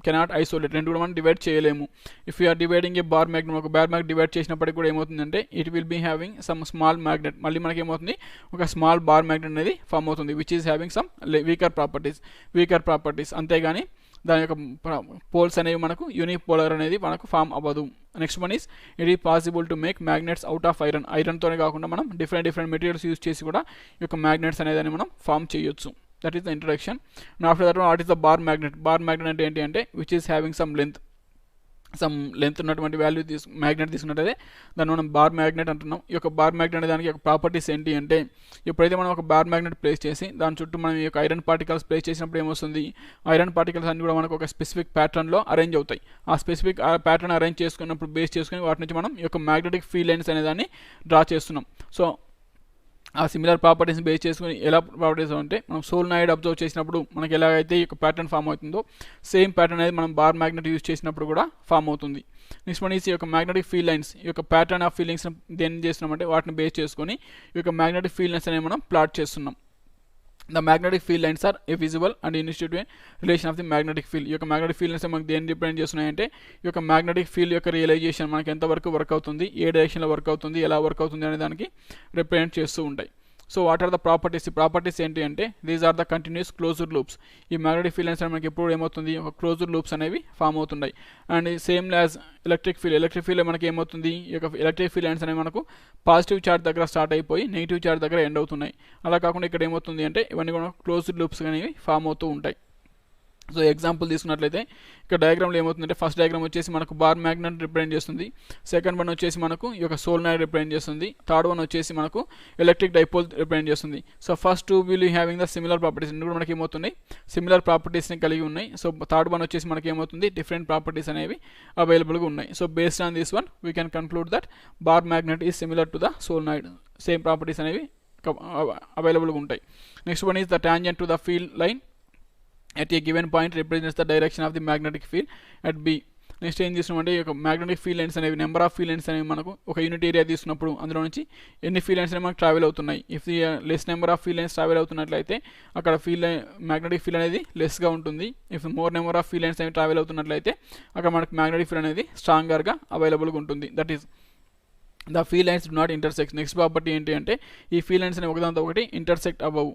cannot isolate. రెండు కూడా మనం డివైడ్ చేయలేము. If you are dividing a bar magnet, ఒక బార్ మ్యాగ్నెట్ డివైడ్ చేసినప్పటికీ కూడా ఏమవుతుందంటే it will be having some small magnet. మళ్ళీ మనకి ఏమవుతుంది, ఒక స్మాల్ బార్ మ్యాగ్నెట్ అనేది ఫామ్ అవుతుంది which is having some weaker properties. అంతేగాని దాని యొక్క పోల్స్ అనేవి మనకు యూనిక్ పోలర్ అనేది మనకు ఫామ్ అవ్వదు. Next one is it is possible to make magnets out of iron. ఐరన్తోనే కాకుండా మనం డిఫరెంట్ మెటీరియల్స్ యూజ్ చేసి కూడా ఈ యొక్క మ్యాగ్నెట్స్ అనేది మనం ఫామ్ చేయొచ్చు. That is the introduction. And after that one, what is the bar magnet? Bar magnet అంటే ఏంటి అంటే which is having some length ఉన్నటువంటి వాల్యూ మ్యాగ్నెట్ తీసుకున్నట్టయితే దాన్ని మనం బార్ మ్యాగ్నెట్ అంటున్నాం. ఈ యొక్క బార్ మ్యాగ్నెట్ దానికి ఒక ప్రాపర్టీస్ ఏంటి అంటే ఎప్పుడైతే మనం ఒక బార్ మ్యాగ్నెట్ ప్లేస్ చేసి దాని చుట్టూ మనం ఈ యొక్క ఐరన్ పార్టికల్స్ ప్లేస్ చేసినప్పుడు ఏమొస్తుంది, ఐరన్ పార్టికల్స్ అన్ని కూడా మనకు ఒక స్పెసిఫిక్ ప్యాటర్న్లో అరేంజ్ అవుతాయి. ఆ స్పెసిఫిక్ ప్యాటర్న్ అరేంజ్ చేసుకున్నప్పుడు బేస్ చేసుకుని వాటి నుంచి మనం ఈ యొక్క మ్యాగ్నెటిక్ ఫీల్డ్ లైన్స్ అనే దాన్ని డ్రా చేస్తున్నాం. సో ఆ సిమిలర్ ప్రాపర్టీస్ని బేస్ చేసుకుని ఎలా ప్రాపర్టీస్ అంటే మనం సోలినాయిడ్ అబ్జర్వ్ చేసినప్పుడు మనకి ఎలాగైతే ఈ యొక్క ప్యాటర్న్ ఫామ్ అవుతుందో సేమ్ ప్యాటర్న్ అనేది మనం బార్ మ్యాగ్నెట్ యూజ్ చేసినప్పుడు కూడా ఫామ్ అవుతుంది. నెక్స్ట్ వన్ ఈ యొక్క మ్యాగ్నెటిక్ ఫీల్డ్ లైన్స్, ఈ యొక్క ప్యాటర్న్ ఆఫ్ ఫీల్డ్ లైన్స్ దేన్ని చేస్తున్నామంటే వాటిని బేస్ చేసుకొని ఈ యొక్క మ్యాగ్నెటిక్ ఫీల్డ్ లైన్స్ అనేవి మనం ప్లాట్ చేస్తున్నాం. The magnetic field lines are a visible and institute relation of the magnetic field. ఈ యొక్క మ్యాగ్నెటిక్ ఫీల్డ్ లైన్స్ మనకు దేన్ని రిప్రజెంట్ చేస్తున్నాయంటే ఈ యొక్క మ్యాగ్నెటిక్ ఫీల్డ్ యొక్క రియలైజేషన్ మనకి ఎంతవరకు వర్క్ అవుతుంది, ఏ డైరెక్షన్లో వర్క్ అవుతుంది, ఎలా వర్క్ అవుతుంది అనే దానికి రిప్రజెంట్ చేస్తూ ఉంటాయి. So what are the properties, ఈ ప్రాపర్టీస్ ఏంటి అంటే these are the continuous closed loops. ఈ మ్యాగ్నెటిక్ ఫీల్డ్ లైన్స్ మనకి ఎప్పుడు ఏమవుతుంది, ఒక క్లోజ్డ్ లూప్స్ అనేవి ఫామ్ అవుతున్నాయి. And same as electric field మనకి ఏమవుతుంది, ఈ యొక్క ఎలక్ట్రిక్ ఫీల్డ్ లైన్స్ అనేవి మనకు పాజిటివ్ చార్జ్ దగ్గర స్టార్ట్ అయిపోయి నెగిటివ్ చార్జ్ దగ్గర ఎండ్ అవుతున్నాయి. అలా కాకుండా ఇక్కడ ఏమవుతుంది అంటే ఇవన్నీ కూడా క్లోజ్డ్ లూప్స్ అనేవి ఫామ్ అవుతూ ఉంటాయి. సో ఎగ్జాంపుల్ తీసుకున్నట్లయితే ఇక్కడ డయాగ్రామ్లో ఏమవుతుందంటే ఫస్ట్ డయాగ్రామ్ వచ్చేసి మనకు బార్ మ్యాగ్నెట్ రిప్రజెంట్ చేస్తుంది, సెకండ్ వన్ వచ్చేసి మనకు ఈ యొక్క సోలినాయిడ్ రిప్రజెంట్ చేస్తుంది, థర్డ్ వన్ వచ్చేసి మనకు ఎలక్ట్రిక్ డైపోల్ రిప్రజెంట్ చేస్తుంది. So first two will having the similar properties, రెండు కూడా మనకి ఏమవుతున్నాయి సిమిలర్ ప్రాపర్టీస్ని కలిగి ఉన్నాయి. సో థర్డ్ వన్ వచ్చేసి మనకి ఏమవుతుంది డిఫరెంట్ ప్రాపర్టీస్ అనేవి అవైలబుల్గా ఉన్నాయి. So based on this one we can conclude that bar magnet is similar to the solenoid. Same properties అనేవి అవైలబుల్గా ఉంటాయి. Next one is the tangent to the field line at a given point represents the direction of the magnetic field at B. Next ఏం చేస్తున్నామంటే ఈ యొక్క మ్యాగ్నెటిక్ ఫీల్డ్ లైన్స్ అనేవి నెంబర్ ఆఫ్ ఫీల్డ్ లైన్స్ అనేవి మనకు ఒక యూనిట్ ఏరియా తీసుకున్నప్పుడు అందులో నుంచి ఎన్ని ఫీల్డ్ లైన్స్ అనేవి మనకు ట్రావెల్ అవుతున్నాయి. If the less number of field lines travel అవుతున్నట్లయితే అక్కడ మ్యాగ్నెటిక్ ఫీల్డ్ అనేది లెస్గా ఉంటుంది. If more number of field lines అనేవి ట్రావెల్ అవుతున్నట్లయితే అక్కడ మనకు మ్యాగ్నెటిక్ ఫీల్డ్ అనేది స్ట్రాంగర్గా అవైలబుల్గా ఉంటుంది. That is the field lines do not intersect. Next property ఏంటి అంటే ఈ ఫీల్డ్ లైన్స్ అనేవి ఒకదాంతో ఒకటి ఇంటర్సెక్ట్ అవ్వవు.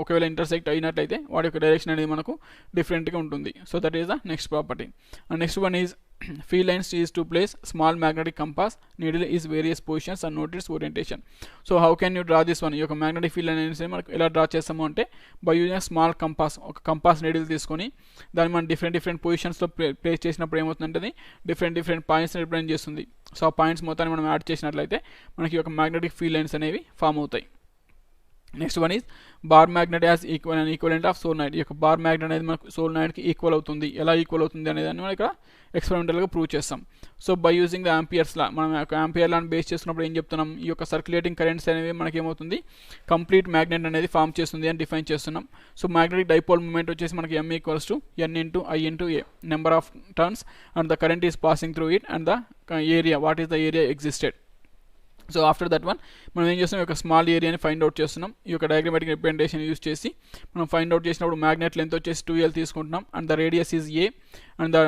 ఒకవేళ ఇంటర్సెక్ట్ అయినట్లయితే వాటి యొక్క డైరెక్షన్ అనేది మనకు డిఫరెంట్గా ఉంటుంది. So that is the next property. And next one is field lines is to place small magnetic compass needle is various positions and note its orientation. So how can you draw this one? ఈ యొక్క magnetic field అనేది మనకు ఎలా డ్రా చేస్తాము అంటే బై యూజింగ్ స్మాల్ కంపాస్, ఒక కంపాస్ నీడిల్ తీసుకొని దాన్ని మనం డిఫరెంట్ పొజిషన్స్లో ప్లేస్ చేసినప్పుడు ఏమవుతుందంటే అది డిఫరెంట్ పాయింట్స్ రిప్రజెంట్ చేస్తుంది. సో ఆ పాయింట్స్ మొత్తాన్ని మనం యాడ్ చేసినట్లయితే మనకి ఒక magnetic field lines అనేవి ఫామ్ అవుతాయి. Next one is bar magnet as equivalent of solenoid. ఈ యొక్క బార్ మ్యాగ్నెట్ అనేది మనకు సోలనాయిడ్కి ఈక్వల్ అవుతుంది. ఎలా ఈక్వల్ అవుతుంది అనేది మనం ఇక్కడ ఎక్స్పెరిమెంటల్గా ప్రూవ్ చేస్తాం. So by using the Ampere's law, మనం యొక్క ఆంపియర్ లాని బేస్ చేసుకున్నప్పుడు ఏం చెప్తున్నాం, ఈ యొక్క సర్క్యులేటింగ్ కరెంట్స్ అనేవి మనకి ఏమవుతుంది, కంప్లీట్ మ్యాగ్నెట్ అనేది ఫామ్ చేస్తుంది అని డిఫైన్ చేస్తున్నాం. సో మ్యాగ్నెటిక్ డైపోల్ మూమెంట్ వచ్చేసి మనకి m equals to n into I into a, number of turns and the current is passing through it and the area, what is the area existed. So after that one మనం ఏం చేస్తున్నాం, ఒక స్మాల్ ఏరియాని ఫైండ్ అవుట్ చేస్తున్నాం. ఈ యొక్క డయాగ్రమాటిక్ రిప్రజెంటేషన్ యూస్ చేసి మనం ఫైండ్ అవుట్ చేసినప్పుడు మ్యాగ్నెట్ లెంత్ వచ్చేసి 2l తీసుకుంటున్నాం and the radius is a and the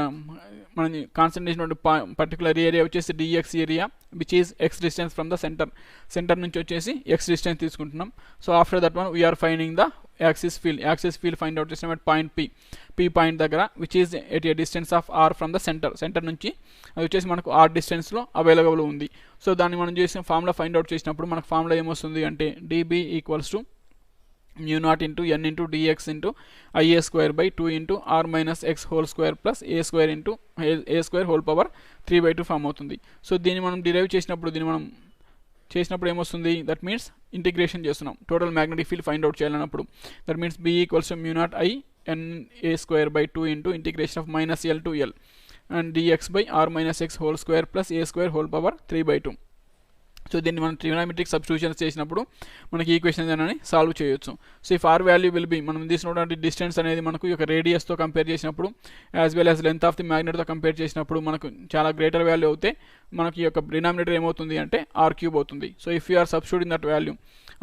మనం కాన్సన్ట్రేషన్ పర్టికులర్ ఏరియా వచ్చేసి dx area which is x distance from the centre నుంచి వచ్చేసి x డిస్టెన్స్ తీసుకుంటున్నాం. So after that one we are finding the axis field find out చేసినాం అట్ పాయింట్ p పాయింట్ దగ్గర which is at a distance of r from the centre నుంచి అది వచ్చేసి మనకు r డిస్టెన్స్లో అవైలబుల్ ఉంది. సో దాన్ని మనం చేసిన ఫార్ములా ఫైండ్ అవుట్ చేసినప్పుడు మనకు ఫార్ములా ఏమొస్తుంది అంటే dB equals to μ0 into n into dx into ia square by 2 into r minus x whole square plus a square into a square whole power 3/2 form అవుతుంది. సో దీన్ని మనం డిరైవ్ చేసినప్పుడు ఏమొస్తుంది, దట్ మీన్స్ ఇంటిగ్రేషన్ చేస్తున్నాం. Total magnetic field find out చేయాలన్నప్పుడు that means b equals to μ0 I n a square by 2 into integration of minus l to l and dx by r minus x whole square plus a square whole power 3/2. So దీన్ని మనం ట్రిగోనోమెట్రిక్ సబ్స్టిట్యూషన్స్ చేసినప్పుడు మనకి ఈక్వేషన్ అనేది సాల్వ్ చేయొచ్చు. So if R value will be, మనం తీసుకున్నటువంటి డిస్టెన్స్ అనేది మనకు ఈ యొక్క రేడియస్తో కంపేర్ చేసినప్పుడు as well as length of the మ్యాగ్నెట్తో కంపేర్ చేసినప్పుడు మనకు చాలా గ్రేటర్ వాల్యూ అవుతే మనకి ఈ యొక్క డినామినేటర్ ఏమవుతుంది అంటే r³ అవుతుంది. So if you are substituting that value,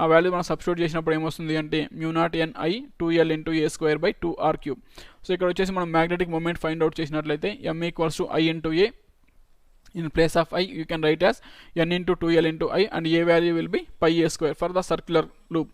ఆ వాల్యూ మనం సబ్స్టిట్యూట్ చేసినప్పుడు ఏమొస్తుంది అంటే μ0 n I 2l into a square by 2r³. సో ఇక్కడ వచ్చేసి మనం మ్యాగ్నెటిక్ మూమెంట్ ఫైండ్ అవుట్ చేసినట్లయితే m equals to I into a. In place of I you can write as n into 2l into I and a value will be pi a square for the circular loop.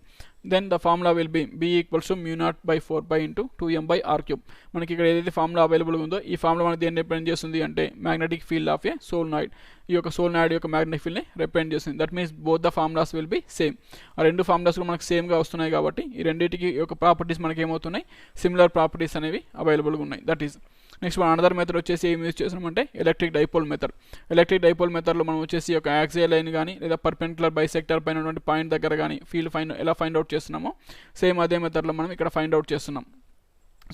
Then the formula will be b equals to μ0 by 4 pi into 2m by r³. మనకి ఇక్కడ ఏదైతే ఫార్ములా అవైలబుల్ ఉందో ఈ ఫార్ములా మనకి దేన్ని రిప్రజెంట్ చేస్తుంది అంటే magnetic field of A solenoid. ఈ యొక్క సోలనాయిడ్ యొక్క మ్యాగ్నెటిక్ ఫీల్డ్ని రిప్రజెంట్ చేస్తుంది. That means both the formulas will be same. ఆ రెండు ఫార్ములాస్ కూడా మనకు సేమ్గా వస్తున్నాయి కాబట్టి ఈ రెండింటికి యొక్క ప్రాపర్టీస్ మనకి ఏమవుతున్నాయి, సిమిలర్ ప్రాపర్టీస్ అనేవి అవైలబుల్గా ఉన్నాయి. దట్ ఈస్ నెక్స్ట్ మన అనదర్ మెథడ్ వచ్చేసి ఏం యూజ్ చేస్తున్నామంటే electric dipole method. Electric dipole మెథడ్లో మనం వచ్చేసి ఒక యాక్సియల్ లైన్ కానీ లేదా పర్పెండిక్యులర్ బైసెక్టర్ పైన ఉన్నటువంటి పాయింట్ దగ్గర కానీ ఫీల్డ్ ఎలా ఫైండ్ అవుట్ చేస్తున్నామో సేమ్ అదే మెథడ్లో మనం ఇక్కడ ఫైండ్ అవుట్ చేస్తున్నాం.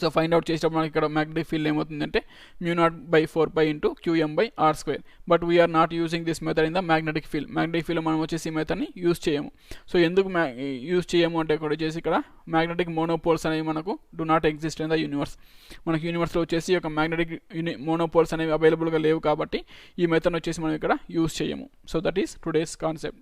సో ఫైండ్ అవుట్ చేసేటప్పుడు మనకి ఇక్కడ మ్యాగ్నెటిక్ ఫీల్డ్ ఏమవుతుందంటే μ0 by 4 pi into qm by r square. But we are not using this method in the magnetic field మనం వచ్చేసి ఈ మెథడ్ని యూజ్ చేయము. సో ఎందుకు యూజ్ చేయము అంటే ఇక్కడ వచ్చేసి ఇక్కడ మ్యాగ్నెటిక్ మోనోపోల్స్ అనేవి మనకు do not exist in the universe. మనకి యూనివర్స్లో వచ్చేసి ఒక మ్యాగ్నెటిక్ మోనోపోల్స్ అనేవి అవైలబుల్గా లేవు కాబట్టి ఈ మెథడ్ వచ్చేసి మనం ఇక్కడ యూజ్ చేయము. So that is today's concept.